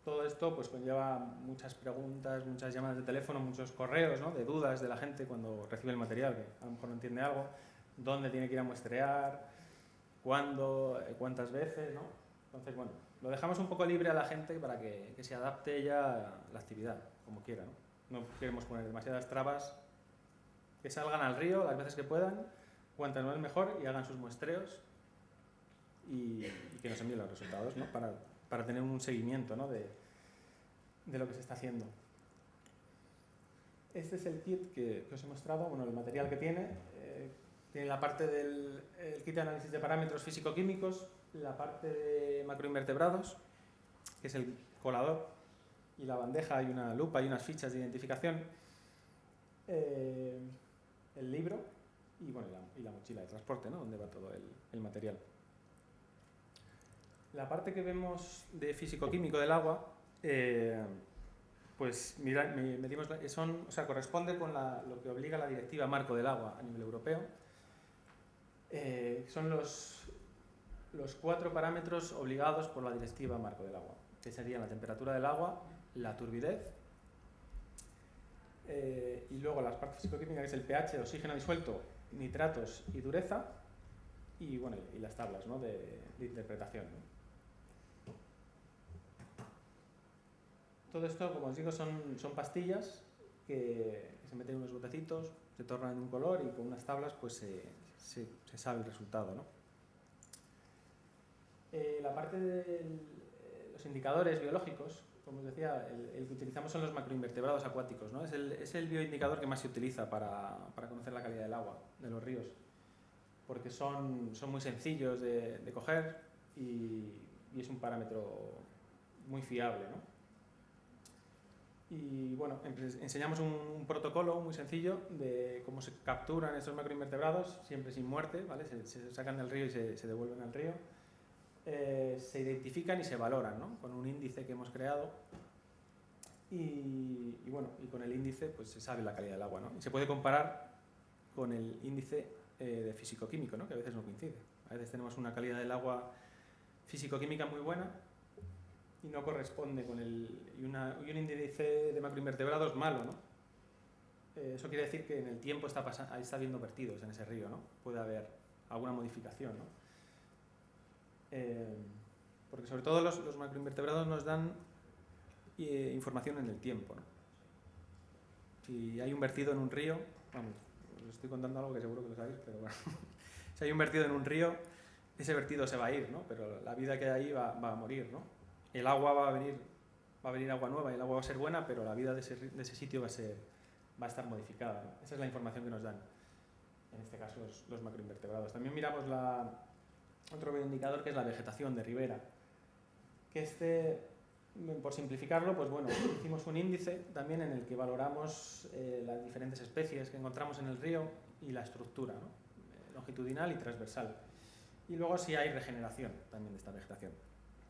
Todo esto pues conlleva muchas preguntas, muchas llamadas de teléfono, muchos correos, ¿no? De dudas de la gente cuando recibe el material, que a lo mejor no entiende algo, dónde tiene que ir a muestrear, cuándo, cuántas veces, ¿no? Entonces, bueno, lo dejamos un poco libre a la gente para que se adapte ella a la actividad, como quiera, ¿no? No queremos poner demasiadas trabas, que salgan al río las veces que puedan, cuantas más mejor, y hagan sus muestreos y que nos envíen los resultados, ¿no? Para tener un seguimiento, ¿no? de lo que se está haciendo. Este es el kit que os he mostrado, bueno, el material que tiene. Tiene la parte del kit de análisis de parámetros físico-químicos, la parte de macroinvertebrados, que es el colador, y la bandeja, hay una lupa y unas fichas de identificación, el libro y, bueno, la mochila de transporte, ¿no? Donde va todo el material. La parte que vemos de físico-químico del agua, pues medimos, corresponde con lo que obliga la Directiva Marco del Agua a nivel europeo. Son los 4 parámetros obligados por la Directiva Marco del Agua, que serían la temperatura del agua, la turbidez, y luego las partes físico-químicas, que es el pH, oxígeno disuelto, nitratos y dureza, y bueno, y las tablas, ¿no? de interpretación, ¿no? Todo esto, como os digo, son pastillas que se meten en unos botecitos, se tornan en un color y con unas tablas pues se sabe el resultado, ¿no? La parte de los indicadores biológicos, como os decía, el que utilizamos son los macroinvertebrados acuáticos, ¿no? Es el bioindicador que más se utiliza para conocer la calidad del agua de los ríos, porque son muy sencillos de coger y es un parámetro muy fiable, ¿no? Y bueno, enseñamos un protocolo muy sencillo de cómo se capturan estos macroinvertebrados, siempre sin muerte, ¿vale? Se sacan del río y se devuelven al río. Se identifican y se valoran, ¿no? Con un índice que hemos creado y bueno, y con el índice pues se sabe la calidad del agua, ¿no? Y se puede comparar con el índice de físico-químico, ¿no? Que a veces no coincide. A veces tenemos una calidad del agua físico-química muy buena y no corresponde con y un índice de macroinvertebrados malo, ¿no? Eso quiere decir que en el tiempo está habiendo vertidos en ese río, ¿no? Puede haber alguna modificación, ¿no? Porque sobre todo los macroinvertebrados nos dan información en el tiempo, ¿no? Si hay un vertido en un río, vamos, os estoy contando algo que seguro que lo sabéis, pero bueno, si hay un vertido en un río, ese vertido se va a ir, ¿no? Pero la vida que hay ahí va a morir, ¿no? El agua va a venir agua nueva y el agua va a ser buena, pero la vida de ese sitio va a estar modificada, ¿no? Esa es la información que nos dan, en este caso los macroinvertebrados. También miramos otro indicador que es la vegetación de ribera, que por simplificarlo, pues bueno, hicimos un índice también en el que valoramos las diferentes especies que encontramos en el río y la estructura, ¿no? Longitudinal y transversal. Y luego si hay regeneración también de esta vegetación,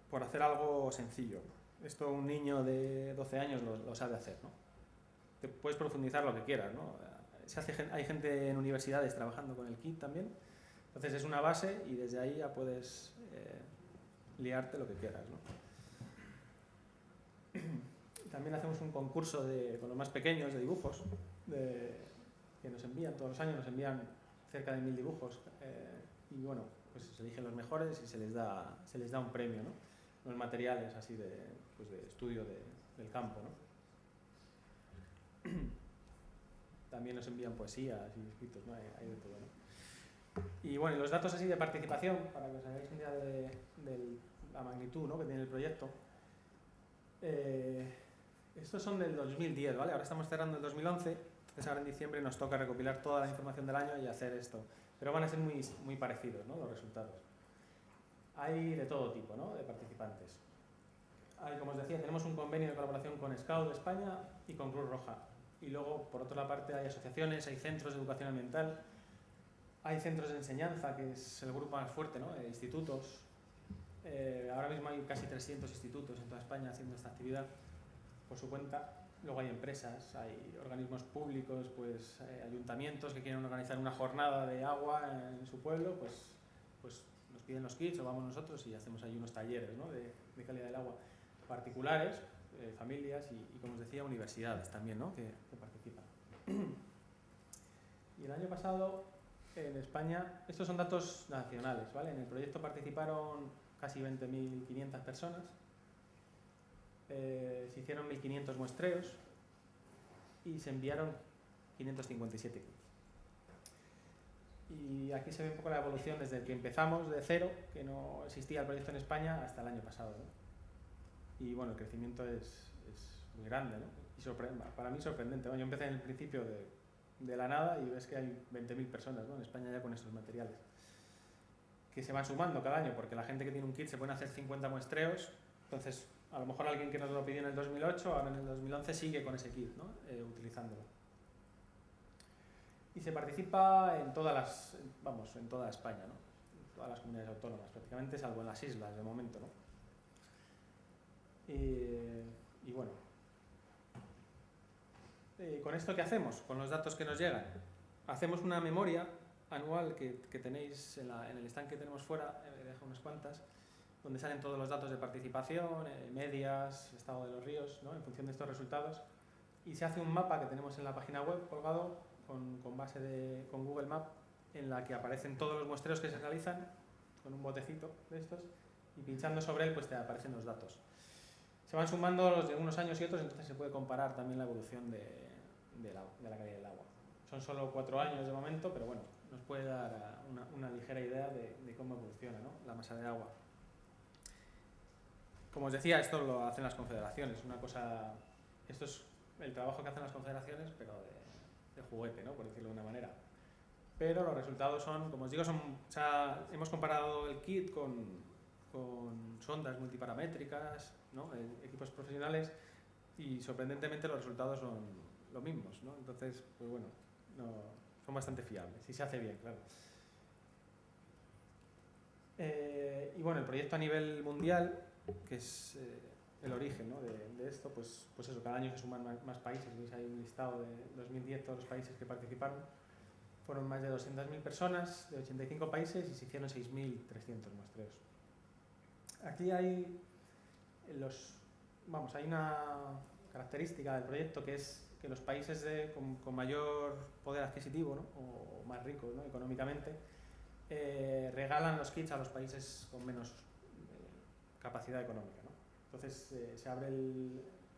por hacer algo sencillo. Esto un niño de 12 años lo sabe hacer, ¿no? Te puedes profundizar lo que quieras, ¿no? Hay gente en universidades trabajando con el kit también, entonces es una base y desde ahí ya puedes liarte lo que quieras, ¿no? También hacemos un concurso con los más pequeños de dibujos que nos envían todos los años, nos envían cerca de 1000 dibujos y bueno, pues se eligen los mejores y se les da un premio, ¿no? Los materiales así de estudio del campo, ¿no? También nos envían poesías y escritos, ¿no? Hay de todo, ¿no? Y bueno, y los datos así de participación, para que os hagáis una idea de la magnitud, ¿no? Que tiene el proyecto. Estos son del 2010, ¿vale? Ahora estamos cerrando el 2011, entonces ahora en diciembre nos toca recopilar toda la información del año y hacer esto. Pero van a ser muy, muy parecidos, ¿no? Los resultados. Hay de todo tipo, ¿no? De participantes. Como os decía, tenemos un convenio de colaboración con Scout de España y con Cruz Roja. Y luego, por otra parte, hay asociaciones, hay centros de educación ambiental, hay centros de enseñanza, que es el grupo más fuerte, ¿no? Institutos. Ahora mismo hay casi 300 institutos en toda España haciendo esta actividad por su cuenta. Luego hay empresas, hay organismos públicos, pues ayuntamientos que quieren organizar una jornada de agua en su pueblo, pues nos piden los kits o vamos nosotros y hacemos ahí unos talleres, ¿no? de calidad del agua. Particulares, familias y, como os decía, universidades también, ¿no? que participan. Y el año pasado en España, estos son datos nacionales, ¿vale? En el proyecto participaron casi 20.500 personas, se hicieron 1.500 muestreos y se enviaron 557 kits. Y aquí se ve un poco la evolución desde que empezamos de cero, que no existía el proyecto en España, hasta el año pasado, ¿no? Y bueno, el crecimiento es muy grande, ¿no? Y para mí sorprendente, ¿no? Yo empecé en el principio de la nada y ves que hay 20.000 personas, ¿no? En España ya con estos materiales, que se van sumando cada año, porque la gente que tiene un kit se pueden hacer 50 muestreos, entonces a lo mejor alguien que nos lo pidió en el 2008, ahora en el 2011 sigue con ese kit, ¿no? Utilizándolo. Y se participa en toda España, ¿no? En todas las comunidades autónomas, prácticamente, salvo en las islas de momento, ¿no? Y bueno, ¿con esto qué hacemos? Con los datos que nos llegan. Hacemos una memoria anual que tenéis en el stand que tenemos fuera, dejo unas cuantas, donde salen todos los datos de participación, medias, estado de los ríos, ¿no? En función de estos resultados. Y se hace un mapa que tenemos en la página web colgado con base con Google Maps, en la que aparecen todos los muestreos que se realizan con un botecito de estos y pinchando sobre él pues te aparecen los datos. Se van sumando los de unos años y otros, entonces se puede comparar también la evolución de la calidad del agua. Son solo 4 años de momento, pero bueno, nos puede dar una ligera idea de cómo evoluciona, ¿no? La masa de agua. Como os decía, esto lo hacen las confederaciones. Esto es el trabajo que hacen las confederaciones, pero de juguete, ¿no? Por decirlo de una manera. Pero los resultados son, como os digo, hemos comparado el kit con sondas multiparamétricas, ¿no? Equipos profesionales, y sorprendentemente los resultados son los mismos, ¿no? Entonces, pues bueno, son bastante fiables, si se hace bien, claro. Y bueno, el proyecto a nivel mundial, que es el origen, ¿no? de esto, pues eso, cada año se suman más países. Veis ahí un listado de 2010, todos los países que participaron. Fueron más de 200.000 personas de 85 países y se hicieron 6.300 muestreos. Aquí hay hay una característica del proyecto, que es que los países con mayor poder adquisitivo, ¿no? O más ricos, ¿no? Económicamente, regalan los kits a los países con menos capacidad económica, ¿no? Entonces se abre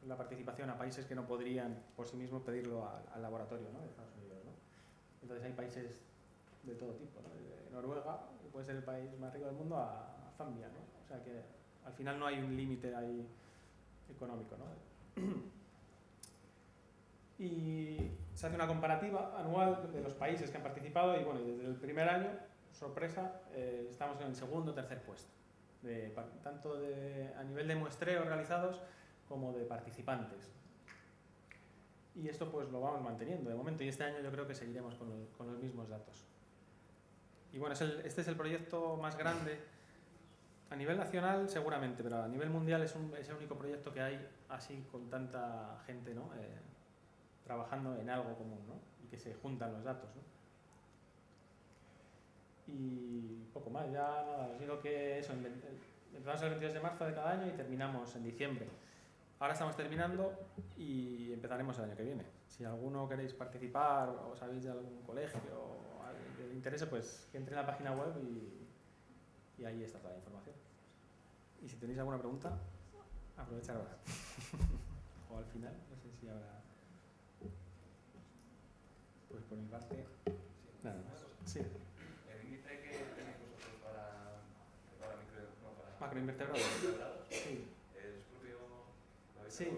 la participación a países que no podrían por sí mismos pedirlo al laboratorio, ¿no? De Estados Unidos, ¿no? Entonces hay países de todo tipo, ¿no? De Noruega, que puede ser el país más rico del mundo, a Zambia, ¿no? O sea que al final no hay un límite ahí económico, ¿no? Y se hace una comparativa anual de los países que han participado y bueno, desde el primer año, sorpresa, estamos en el segundo o tercer puesto, tanto a nivel de muestreos realizados como de participantes. Y esto pues lo vamos manteniendo de momento, y este año yo creo que seguiremos con los mismos datos. Y bueno, este es el proyecto más grande a nivel nacional seguramente, pero a nivel mundial es el único proyecto que hay así con tanta gente, ¿no? Trabajando en algo común, ¿no? Y que se juntan los datos, ¿no? Y poco más, ya nada, os digo que eso, empezamos el 22 de marzo de cada año y terminamos en diciembre. Ahora estamos terminando y empezaremos el año que viene. Si alguno queréis participar o sabéis de algún colegio o alguien que le interese, pues que entre en la página web y ahí está toda la información. Y si tenéis alguna pregunta, aprovechar ahora. O al final, no sé si habrá... Pues por mi parte, nada más. Sí. ¿El índice que tenéis vosotros para Macroinvertebrados. Sí. ¿Es propio? Sí,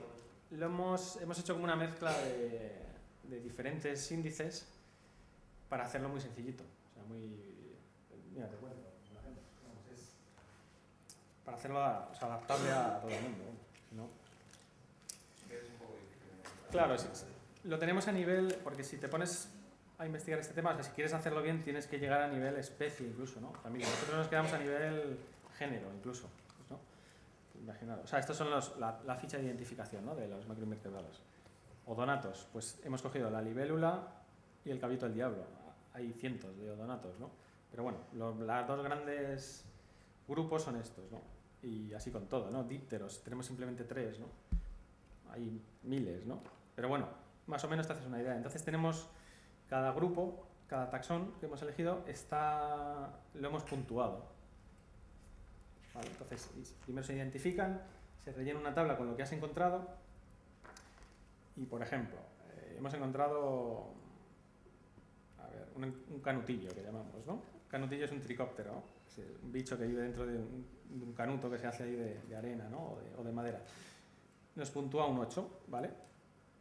hemos hecho como una mezcla de diferentes índices para hacerlo muy sencillito. O sea, mira, te cuento, por ejemplo, para hacerlo adaptable a todo el mundo, ¿no? Es un poco difícil. Claro, sí, lo tenemos a nivel, porque si te pones a investigar este tema, o sea, si quieres hacerlo bien, tienes que llegar a nivel especie incluso, ¿no? Familia. Nosotros nos quedamos a nivel género incluso, ¿no? Imaginaros. O sea, estos son la ficha de identificación, ¿no? De los macroinvertebrados. Odonatos, pues hemos cogido la libélula y el caballito del diablo. Hay cientos de odonatos, ¿no? Pero bueno, los dos grandes grupos son estos, ¿no? Y así con todo, ¿no? Dípteros, tenemos simplemente 3, ¿no? Hay miles, ¿no? Pero bueno, más o menos te haces una idea. Entonces tenemos cada grupo, cada taxón que hemos elegido, lo hemos puntuado. ¿Vale? Entonces, primero se identifican, se rellena una tabla con lo que has encontrado y, por ejemplo, hemos encontrado un canutillo que llamamos, ¿no? Canutillo es un tricóptero, ¿no? Es un bicho que vive dentro de un canuto que se hace ahí de arena, ¿no? o de madera. Nos puntúa un 8, ¿vale?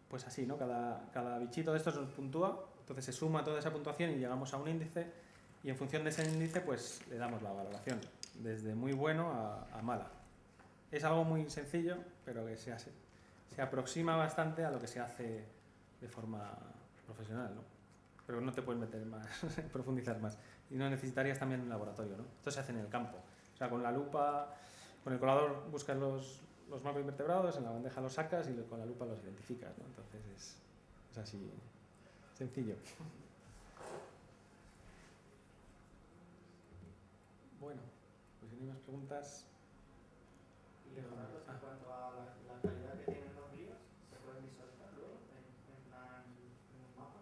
Pues así, ¿no? Cada bichito de estos nos puntúa, entonces se suma toda esa puntuación y llegamos a un índice y en función de ese índice pues le damos la valoración, desde muy bueno a mala. Es algo muy sencillo, pero que se aproxima bastante a lo que se hace de forma profesional, ¿no? Pero no te puedes meter más, profundizar más. Y no necesitarías también un laboratorio, ¿no? Esto se hace en el campo. O sea, con la lupa, con el colador buscas los macroinvertebrados, en la bandeja los sacas y con la lupa los identificas, ¿no? Entonces es así, sencillo. Bueno, pues si no hay más preguntas... Y los datos en cuanto a la calidad que tienen los ríos, ¿se pueden visualizar luego en plan en un mapa?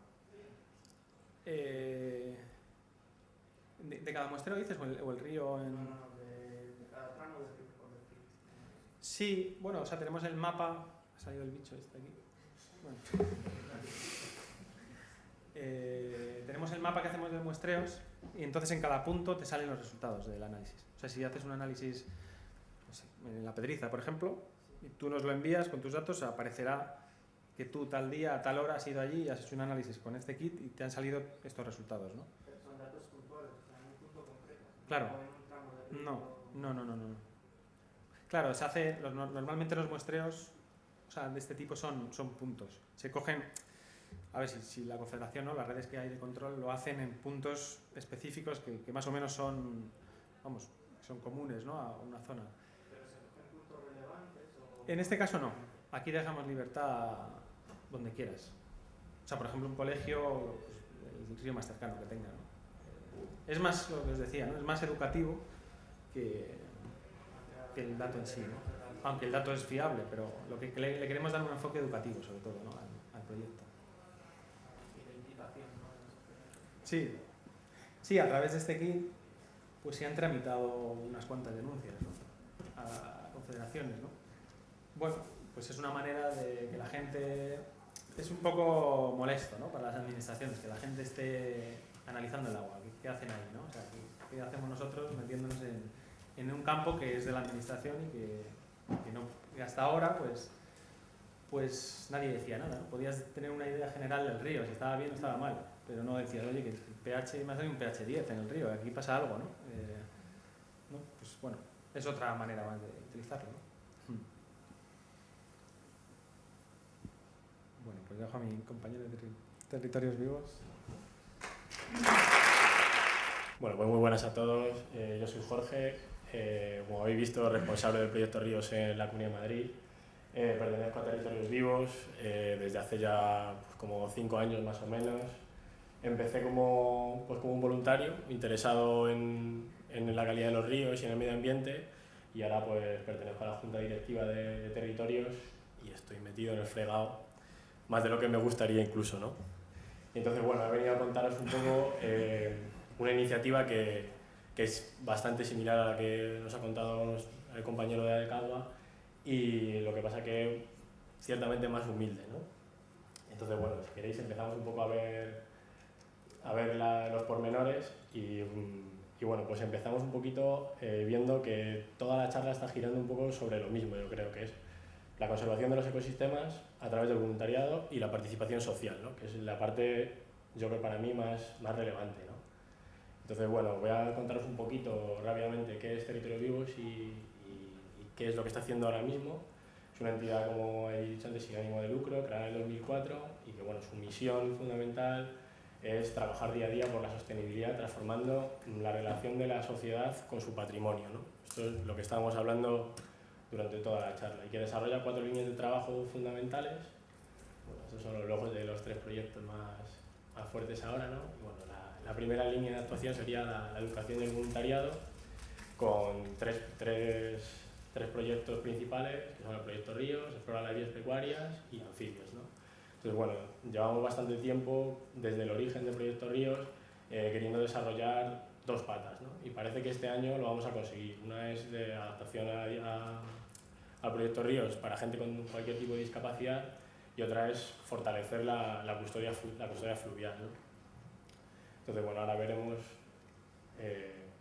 ¿De cada muestreo dices o el río en...? No, de cada tramo del río, por decir. Sí, bueno, o sea, tenemos el mapa... Ha salido el bicho este aquí. Bueno. Tenemos el mapa que hacemos de muestreos y entonces en cada punto te salen los resultados del análisis. O sea, si haces un análisis, no sé, en la Pedriza, por ejemplo, y tú nos lo envías con tus datos, aparecerá que tú tal día, a tal hora has ido allí y has hecho un análisis con este kit y te han salido estos resultados, ¿no? Pero son datos puntuales, o sea, en un punto concreto. Claro. O en un tramo del río. No. Claro, se hace, normalmente los muestreos, o sea, de este tipo son puntos. Se cogen, a ver si la confederación, ¿no? Las redes que hay de control lo hacen en puntos específicos que más o menos son comunes, ¿no? A una zona. ¿Pero se cogen puntos relevantes o...? En este caso no. Aquí dejamos libertad donde quieras. O sea, por ejemplo, un colegio, pues, río más cercano que tenga, ¿no? Es más lo que os decía, ¿no? Es más educativo que el dato en sí, ¿no? Aunque el dato es fiable, pero lo que le queremos dar un enfoque educativo sobre todo, ¿no? al proyecto. Identificación, ¿no? Sí, sí, a través de este kit pues se han tramitado unas cuantas denuncias, ¿no? A confederaciones, ¿no? Bueno, pues es una manera de que la gente... Es un poco molesto, ¿no? Para las administraciones, que la gente esté analizando el agua. ¿Qué hacen ahí, no? O sea, ¿qué hacemos nosotros metiéndonos en un campo que es de la administración y que hasta ahora pues nadie decía nada, ¿no? Podías tener una idea general del río, si estaba bien o estaba mal, pero no decías, oye, que el pH, me ha salido un pH 10 en el río, aquí pasa algo, ¿no? ¿No? Pues bueno, es otra manera más de utilizarlo, ¿no? Bueno, pues dejo a mi compañero de Territorios Vivos. Bueno, pues muy buenas a todos. Yo soy Jorge, como habéis visto, responsable del proyecto Ríos en la Comunidad de Madrid. Pertenezco a Territorios Vivos desde hace ya pues, como 5 años más o menos. Empecé como un voluntario interesado en la calidad de los ríos y en el medio ambiente, y ahora pues pertenezco a la Junta Directiva de Territorios y estoy metido en el fregado, más de lo que me gustaría incluso, ¿no? Entonces, bueno, he venido a contaros un poco una iniciativa que es bastante similar a la que nos ha contado el compañero de Adecagua, y lo que pasa que ciertamente más humilde, ¿no? Entonces, bueno, si queréis empezamos un poco a ver los pormenores y bueno, pues empezamos un poquito viendo que toda la charla está girando un poco sobre lo mismo, yo creo que es la conservación de los ecosistemas a través del voluntariado y la participación social, ¿no? Que es la parte, yo creo, para mí más relevante, ¿no? Entonces, bueno, voy a contaros un poquito rápidamente qué es Territorios Vivos y qué es lo que está haciendo ahora mismo. Es una entidad, como he dicho antes, sin ánimo de lucro, creada en el 2004, y que, bueno, su misión fundamental es trabajar día a día por la sostenibilidad, transformando la relación de la sociedad con su patrimonio, ¿no? Esto es lo que estábamos hablando durante toda la charla, y que desarrolla 4 líneas de trabajo fundamentales. Bueno, estos son los logos de los 3 proyectos más fuertes ahora, ¿no? Y bueno, la primera línea de actuación sería la educación y el voluntariado, con tres proyectos principales, que son el proyecto Ríos, Explora las vías pecuarias y Anfibios, ¿no? Entonces, bueno, llevamos bastante tiempo, desde el origen del proyecto Ríos, queriendo desarrollar 2 patas, ¿no? Y parece que este año lo vamos a conseguir. Una es de adaptación al proyecto Ríos para gente con cualquier tipo de discapacidad, y otra es fortalecer la custodia fluvial, ¿no? Entonces, bueno, ahora veremos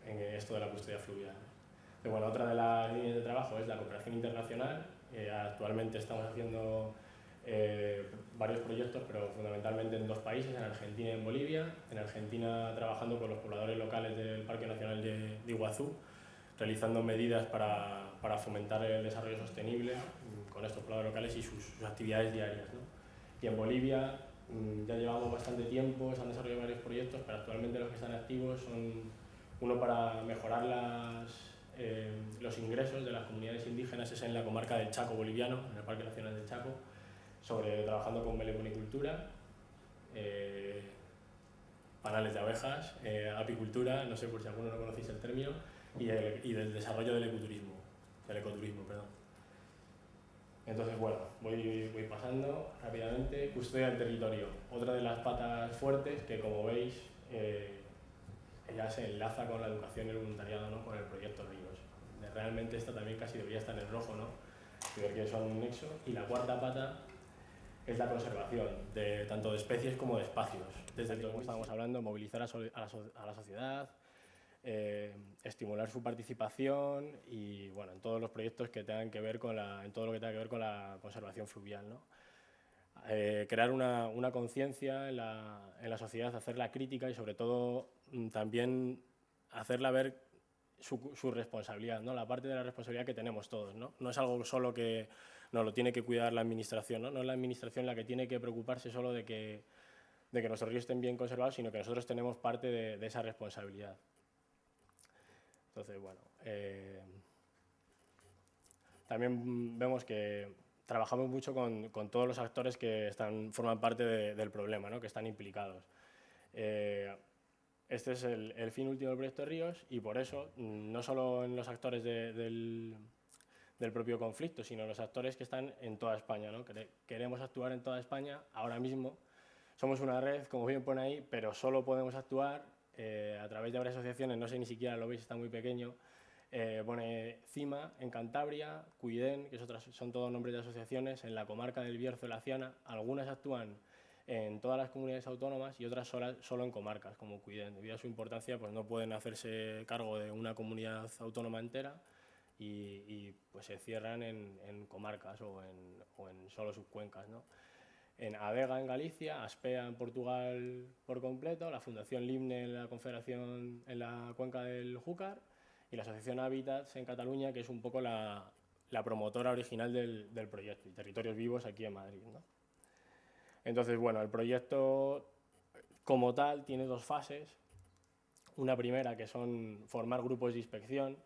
en esto de la custodia fluvial. Entonces, bueno, otra de las líneas de trabajo es la cooperación internacional. Actualmente estamos haciendo varios proyectos, pero fundamentalmente en 2 países, en Argentina y en Bolivia. En Argentina, trabajando con los pobladores locales del Parque Nacional de Iguazú, realizando medidas para fomentar el desarrollo sostenible con estos pobladores locales y sus actividades diarias, ¿no? Y en Bolivia ya llevamos bastante tiempo, se han desarrollado varios proyectos, pero actualmente los que están activos son uno para mejorar los ingresos de las comunidades indígenas, es en la comarca del Chaco boliviano, en el Parque Nacional del Chaco, trabajando con meliponicultura, panales de abejas, apicultura, no sé por si alguno no conocéis el término, y del desarrollo del ecoturismo, perdón. Entonces, bueno, voy pasando rápidamente. Custodia del territorio, otra de las patas fuertes que, como veis, ya se enlaza con la educación y el voluntariado, ¿no? Con el proyecto Ríos. Realmente esta también casi debería estar en rojo, ¿no? Que son un nexo. Y la cuarta pata es la conservación, tanto de especies como de espacios. Desde el como estábamos hablando, movilizar a la sociedad, estimular su participación y, bueno, en todos los proyectos que tengan que ver en todo lo que tenga que ver con la conservación fluvial, ¿no? Crear una conciencia en la sociedad, hacerla crítica y, sobre todo, también hacerla ver su responsabilidad, ¿no? La parte de la responsabilidad que tenemos todos, ¿no? No es algo solo que nos lo tiene que cuidar la administración, ¿no? No es la administración la que tiene que preocuparse solo de que nuestros ríos estén bien conservados, sino que nosotros tenemos parte de esa responsabilidad. Entonces, bueno, también vemos que trabajamos mucho con todos los actores que forman parte del problema, ¿no? Que están implicados. Este es el fin último del proyecto Ríos y por eso, no solo en los actores del propio conflicto, sino los actores que están en toda España, ¿no? Queremos actuar en toda España ahora mismo. Somos una red, como bien pone ahí, pero solo podemos actuar a través de varias asociaciones, no sé ni siquiera, lo veis, está muy pequeño. Pone CIMA en Cantabria, Cuiden, que son todos nombres de asociaciones, en la comarca del Bierzo-Laciana. Algunas actúan en todas las comunidades autónomas y otras solo en comarcas, como Cuiden. Debido a su importancia, pues no pueden hacerse cargo de una comunidad autónoma entera y pues se cierran en comarcas o en solo sus cuencas, ¿no? En ADEGA en Galicia, ASPEA en Portugal por completo, la Fundación LIMNE en la Confederación en la cuenca del Júcar y la Asociación Hábitats en Cataluña, que es un poco la promotora original del proyecto, y Territorios Vivos aquí en Madrid, ¿no? Entonces, bueno, el proyecto como tal tiene dos fases. Una primera que son formar grupos de inspección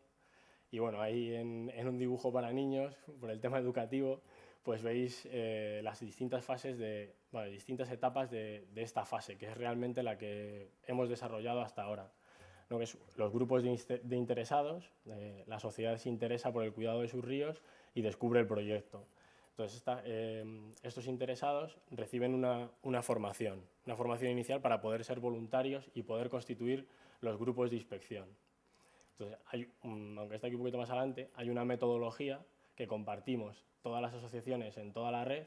y bueno, ahí en un dibujo para niños, por el tema educativo, pues veis las distintas fases distintas etapas de esta fase, que es realmente la que hemos desarrollado hasta ahora. ¿No? Que es los grupos de interesados, la sociedad se interesa por el cuidado de sus ríos y descubre el proyecto. Entonces, estos interesados reciben una formación inicial para poder ser voluntarios y poder constituir los grupos de inspección. Entonces, aunque está aquí un poquito más adelante, hay una metodología que compartimos todas las asociaciones en toda la red,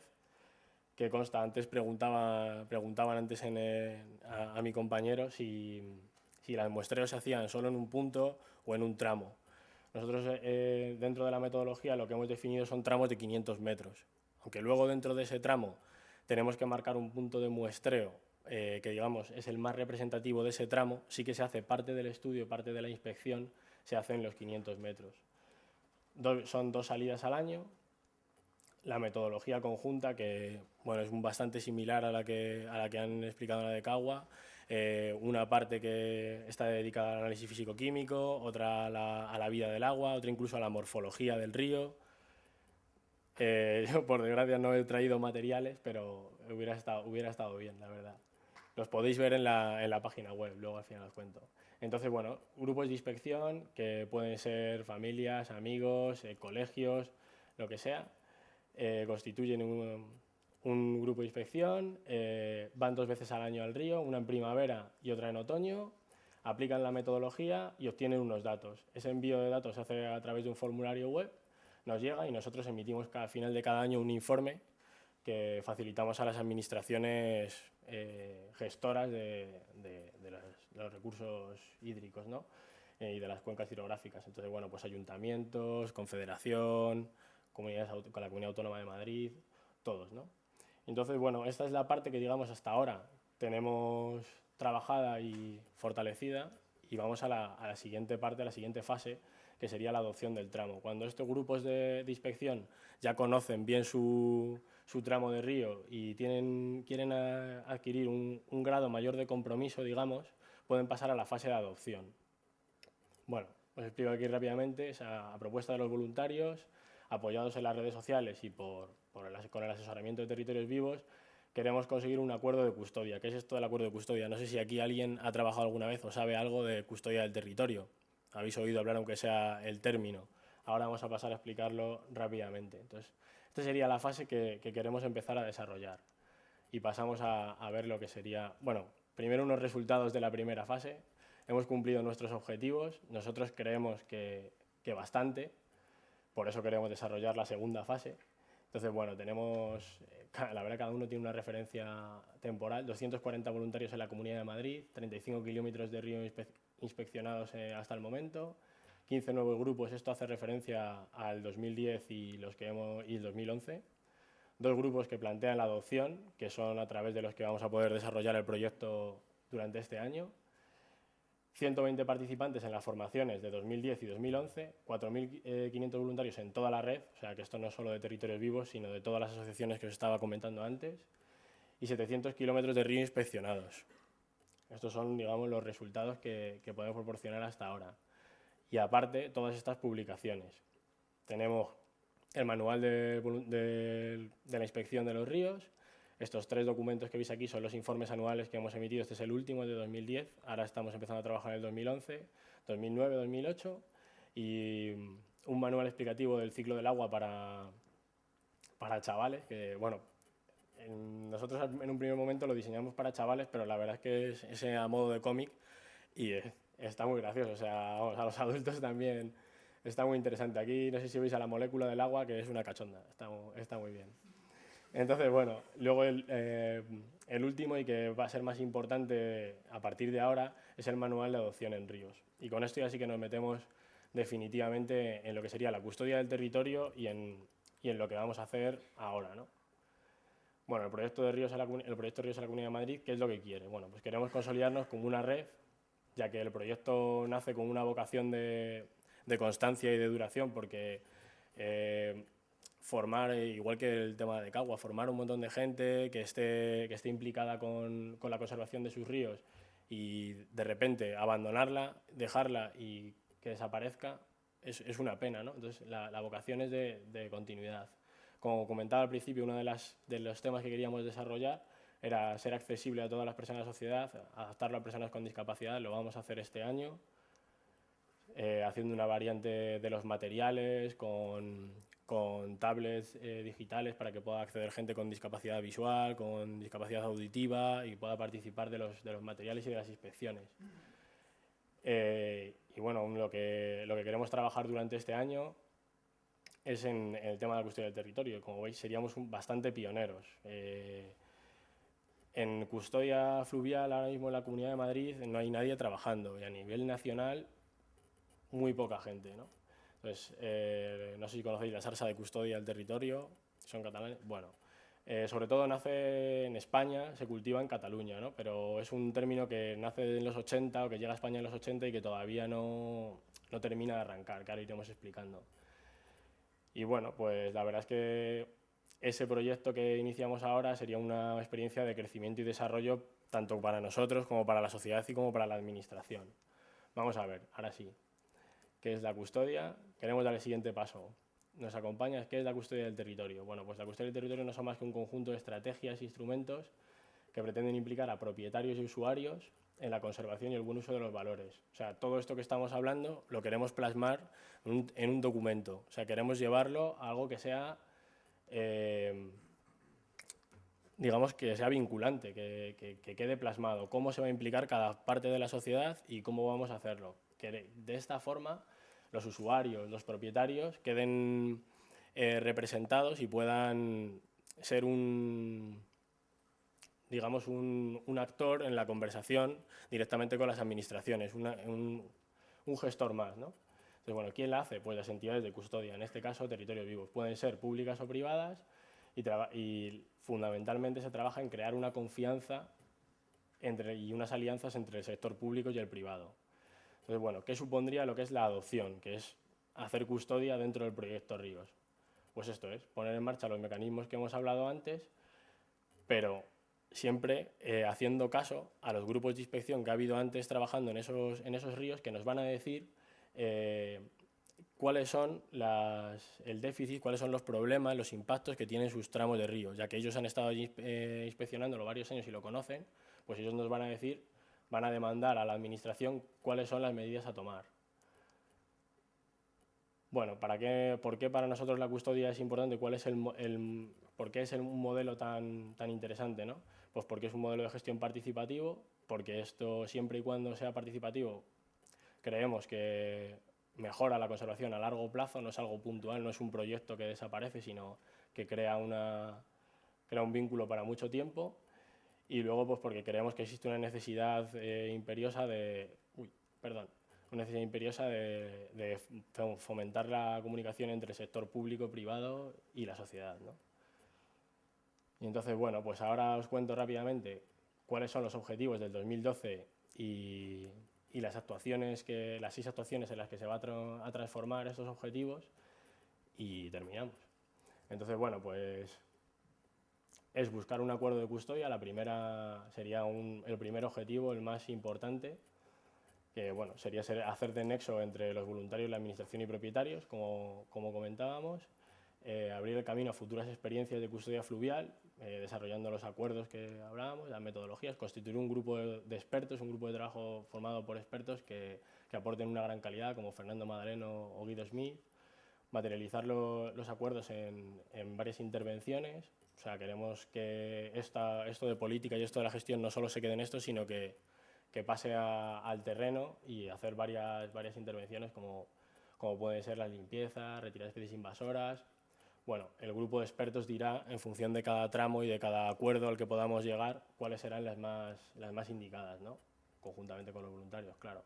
que consta, antes preguntaban antes a mi compañero si los muestreos se hacían solo en un punto o en un tramo. Nosotros dentro de la metodología lo que hemos definido son tramos de 500 metros, aunque luego dentro de ese tramo tenemos que marcar un punto de muestreo que digamos es el más representativo de ese tramo, sí que se hace parte del estudio, parte de la inspección, se hace en los 500 metros. Son 2 salidas al año. La metodología conjunta, que bueno, es bastante similar a la que han explicado en la de Cagua, una parte que está dedicada al análisis físico-químico, otra a la vida del agua, otra incluso a la morfología del río. Yo por desgracia no he traído materiales, pero hubiera estado bien, la verdad. Los podéis ver en la página web, luego al final os cuento. Entonces, bueno, grupos de inspección que pueden ser familias, amigos, colegios, lo que sea, constituyen un grupo de inspección, van 2 veces al año al río, una en primavera y otra en otoño, aplican la metodología y obtienen unos datos. Ese envío de datos se hace a través de un formulario web, nos llega y nosotros emitimos al final de cada año un informe que facilitamos a las administraciones gestoras de los recursos hídricos, ¿no? Y de las cuencas hidrográficas. Entonces, bueno, pues ayuntamientos, confederación, con la Comunidad Autónoma de Madrid, todos, ¿no? Entonces, bueno, esta es la parte que, digamos, hasta ahora tenemos trabajada y fortalecida y vamos a la siguiente parte, a la siguiente fase, que sería la adopción del tramo. Cuando estos grupos de inspección ya conocen bien su tramo de río y quieren adquirir un grado mayor de compromiso, digamos, pueden pasar a la fase de adopción. Bueno, os explico aquí rápidamente, a propuesta de los voluntarios, apoyados en las redes sociales y con el asesoramiento de Territorios Vivos, queremos conseguir un acuerdo de custodia. ¿Qué es esto del acuerdo de custodia? No sé si aquí alguien ha trabajado alguna vez o sabe algo de custodia del territorio. Habéis oído hablar, aunque sea el término. Ahora vamos a pasar a explicarlo rápidamente. Entonces, esta sería la fase que queremos empezar a desarrollar. Y pasamos a ver lo que sería... Bueno, primero unos resultados de la primera fase. Hemos cumplido nuestros objetivos. Nosotros creemos que bastante. Por eso queremos desarrollar la segunda fase. Entonces, bueno, tenemos... La verdad, cada uno tiene una referencia temporal. 240 voluntarios en la Comunidad de Madrid, 35 kilómetros de río inspeccionados hasta el momento, 15 nuevos grupos, esto hace referencia al 2010 y el 2011, 2 grupos que plantean la adopción, que son a través de los que vamos a poder desarrollar el proyecto durante este año, 120 participantes en las formaciones de 2010 y 2011, 4.500 voluntarios en toda la red, o sea que esto no es solo de Territorios Vivos, sino de todas las asociaciones que os estaba comentando antes, y 700 kilómetros de río inspeccionados. Estos son, digamos, los resultados que podemos proporcionar hasta ahora. Y aparte, todas estas publicaciones. Tenemos el manual de la inspección de los ríos, Estos 3 documentos que veis aquí son los informes anuales que hemos emitido. Este es el último, el de 2010. Ahora estamos empezando a trabajar en el 2011, 2009, 2008 y un manual explicativo del ciclo del agua para chavales, que bueno, nosotros en un primer momento lo diseñamos para chavales, pero la verdad es que es a modo de cómic y está muy gracioso. O sea, vamos, a los adultos también está muy interesante. Aquí no sé si veis a la molécula del agua, que es una cachonda, está muy bien. Entonces, bueno, luego el último y que va a ser más importante a partir de ahora es el manual de adopción en ríos. Y con esto ya sí que nos metemos definitivamente en lo que sería la custodia del territorio y en lo que vamos a hacer ahora, ¿no? Bueno, el proyecto Ríos a la Comunidad de Madrid, ¿qué es lo que quiere? Bueno, pues queremos consolidarnos como una red, ya que el proyecto nace con una vocación de constancia y de duración, porque formar, igual que el tema de Cagua, formar un montón de gente que esté implicada con la conservación de sus ríos y de repente abandonarla, dejarla y que desaparezca, es una pena, ¿no? Entonces la vocación es de continuidad. Como comentaba al principio, uno de los temas que queríamos desarrollar era ser accesible a todas las personas de la sociedad, adaptarlo a personas con discapacidad. Lo vamos a hacer este año, haciendo una variante de los materiales, con tablets digitales para que pueda acceder gente con discapacidad visual, con discapacidad auditiva y pueda participar de los materiales y de las inspecciones. Y bueno, lo que queremos trabajar durante este año es en el tema de la custodia del territorio. Como veis, seríamos bastante pioneros. En custodia fluvial ahora mismo en la Comunidad de Madrid no hay nadie trabajando y a nivel nacional muy poca gente, ¿no? Entonces, no sé si conocéis la Sarsa de Custodia del Territorio, son catalanes. Bueno, sobre todo nace en España, se cultiva en Cataluña, ¿no? Pero es un término que nace en los 80 o que llega a España en los 80 y que todavía no termina de arrancar, que ahora iremos explicando. Y bueno, pues la verdad es que ese proyecto que iniciamos ahora sería una experiencia de crecimiento y desarrollo tanto para nosotros como para la sociedad y como para la administración. Vamos a ver, ahora sí. ¿Qué es la custodia? Queremos dar el siguiente paso. ¿Nos acompaña? ¿Qué es la custodia del territorio? Bueno, pues la custodia del territorio no son más que un conjunto de estrategias e instrumentos que pretenden implicar a propietarios y usuarios en la conservación y el buen uso de los valores. O sea, todo esto que estamos hablando lo queremos plasmar en un documento. O sea, queremos llevarlo a algo que sea, digamos, que sea vinculante, que quede plasmado. Cómo se va a implicar cada parte de la sociedad y cómo vamos a hacerlo. Que de esta forma los usuarios, los propietarios queden representados y puedan ser digamos, un actor en la conversación directamente con las administraciones, un gestor más, ¿no? Entonces, bueno, ¿quién la hace? Pues las entidades de custodia, en este caso territorios vivos. Pueden ser públicas o privadas y fundamentalmente se trabaja en crear una confianza y unas alianzas entre el sector público y el privado. Entonces, bueno, ¿qué supondría lo que es la adopción? Que es hacer custodia dentro del proyecto Ríos. Pues esto es, poner en marcha los mecanismos que hemos hablado antes, pero siempre haciendo caso a los grupos de inspección que ha habido antes trabajando en esos ríos, que nos van a decir cuáles son el déficit, cuáles son los problemas, los impactos que tienen sus tramos de ríos, ya que ellos han estado inspeccionándolo varios años y lo conocen, pues ellos nos van a decir, van a demandar a la administración cuáles son las medidas a tomar. Bueno, ¿por qué para nosotros la custodia es importante? ¿Por qué es un modelo tan interesante, ¿no? Pues porque es un modelo de gestión participativo, porque esto, siempre y cuando sea participativo, creemos que mejora la conservación a largo plazo, no es algo puntual, no es un proyecto que desaparece, sino que crea un vínculo para mucho tiempo. Y luego, pues porque creemos que existe una necesidad imperiosa de fomentar la comunicación entre el sector público, privado y la sociedad, ¿no? Y entonces, bueno, pues ahora os cuento rápidamente cuáles son los objetivos del 2012 y las 6 actuaciones en las que se va a transformar estos objetivos y terminamos. Entonces, bueno, pues es buscar un acuerdo de custodia. La primera sería el primer objetivo, el más importante, que bueno, sería hacer de nexo entre los voluntarios, la administración y propietarios, como comentábamos. abrir el camino a futuras experiencias de custodia fluvial, desarrollando los acuerdos que hablábamos, las metodologías, constituir un grupo de expertos, un grupo de trabajo formado por expertos que aporten una gran calidad, como Fernando Madaleno o Guido Smith, materializar los acuerdos en varias intervenciones. O sea, queremos que esto de política y esto de la gestión no solo se quede en esto, sino que pase al terreno y hacer varias intervenciones como pueden ser la limpieza, retirar especies invasoras. Bueno, el grupo de expertos dirá, en función de cada tramo y de cada acuerdo al que podamos llegar, cuáles serán las más indicadas, ¿no? Conjuntamente con los voluntarios, claro.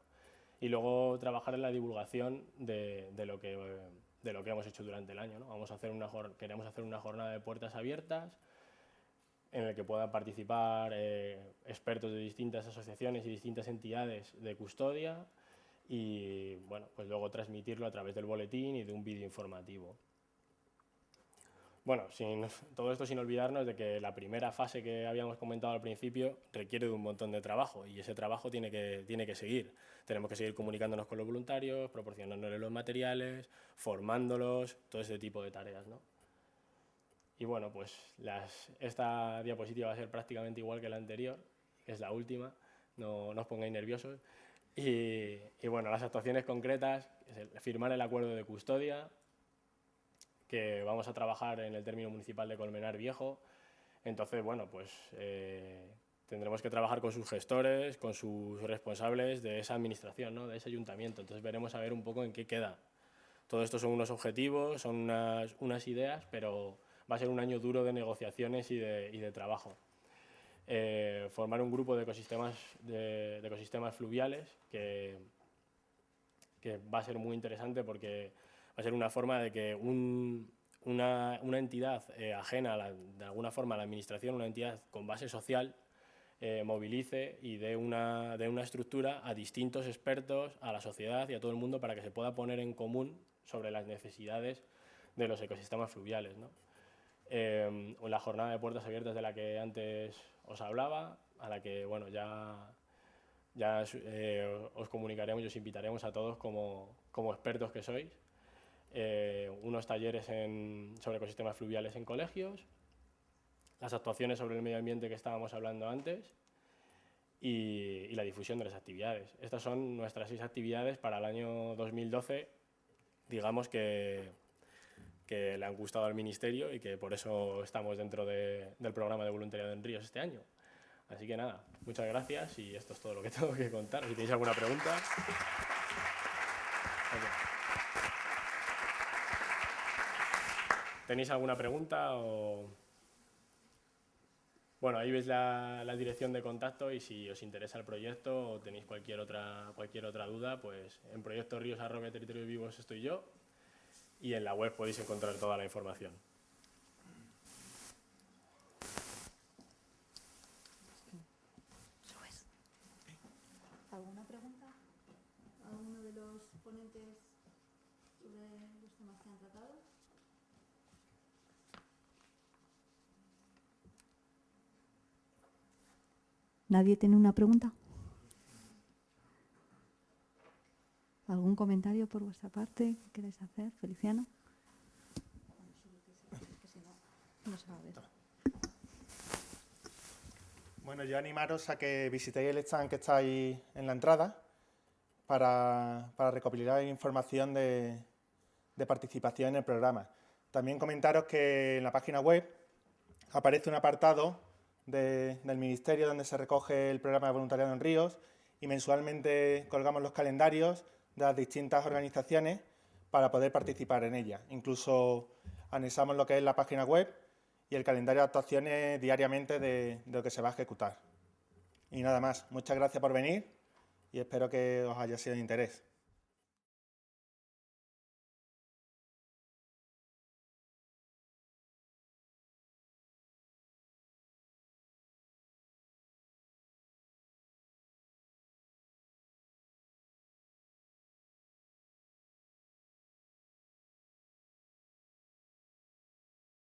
Y luego trabajar en la divulgación de lo que hemos hecho durante el año, ¿no? Queremos hacer una jornada de puertas abiertas en el que puedan participar expertos de distintas asociaciones y distintas entidades de custodia y, bueno, pues luego transmitirlo a través del boletín y de un vídeo informativo. Bueno, todo esto sin olvidarnos de que la primera fase que habíamos comentado al principio requiere de un montón de trabajo y ese trabajo tiene que seguir. Tenemos que seguir comunicándonos con los voluntarios, proporcionándoles los materiales, formándolos, todo ese tipo de tareas, ¿no? Y bueno, pues esta diapositiva va a ser prácticamente igual que la anterior, que es la última, no os pongáis nerviosos. Y bueno, las actuaciones concretas, es firmar el acuerdo de custodia, que vamos a trabajar en el término municipal de Colmenar Viejo. Entonces, bueno, pues tendremos que trabajar con sus gestores, con sus responsables de esa administración, ¿no? De ese ayuntamiento. Entonces veremos a ver un poco en qué queda. Todo esto son unos objetivos, son unas ideas, pero va a ser un año duro de negociaciones y de trabajo. Formar un grupo de ecosistemas fluviales que va a ser muy interesante porque va a ser una forma de que una entidad ajena de alguna forma a la administración, una entidad con base social, movilice y dé una estructura a distintos expertos, a la sociedad y a todo el mundo para que se pueda poner en común sobre las necesidades de los ecosistemas fluviales, ¿no? La jornada de puertas abiertas de la que antes os hablaba, a la que bueno, ya os comunicaremos y os invitaremos a todos como expertos que sois. Unos talleres sobre ecosistemas fluviales en colegios, las actuaciones sobre el medio ambiente que estábamos hablando antes y la difusión de las actividades. Estas son nuestras 6 actividades para el año 2012, digamos que le han gustado al Ministerio y que por eso estamos dentro del programa de voluntariado en Ríos este año. Así que nada, muchas gracias y esto es todo lo que tengo que contar. Si tenéis alguna pregunta... ¿Tenéis alguna pregunta? Bueno, ahí veis la dirección de contacto y si os interesa el proyecto o tenéis cualquier otra duda, pues en proyectorrios@territoriosvivos estoy yo y en la web podéis encontrar toda la información. ¿Alguna pregunta? ¿Alguno de los ponentes sobre los temas que han tratado? ¿Nadie tiene una pregunta? ¿Algún comentario por vuestra parte que queráis hacer, Feliciano? No se va a ver. Bueno, yo animaros a que visitéis el stand que está ahí en la entrada para recopilar información de participación en el programa. También comentaros que en la página web aparece un apartado del Ministerio donde se recoge el programa de voluntariado en Ríos y mensualmente colgamos los calendarios de las distintas organizaciones para poder participar en ella. Incluso anexamos lo que es la página web y el calendario de actuaciones diariamente de lo que se va a ejecutar. Y nada más, muchas gracias por venir y espero que os haya sido de interés.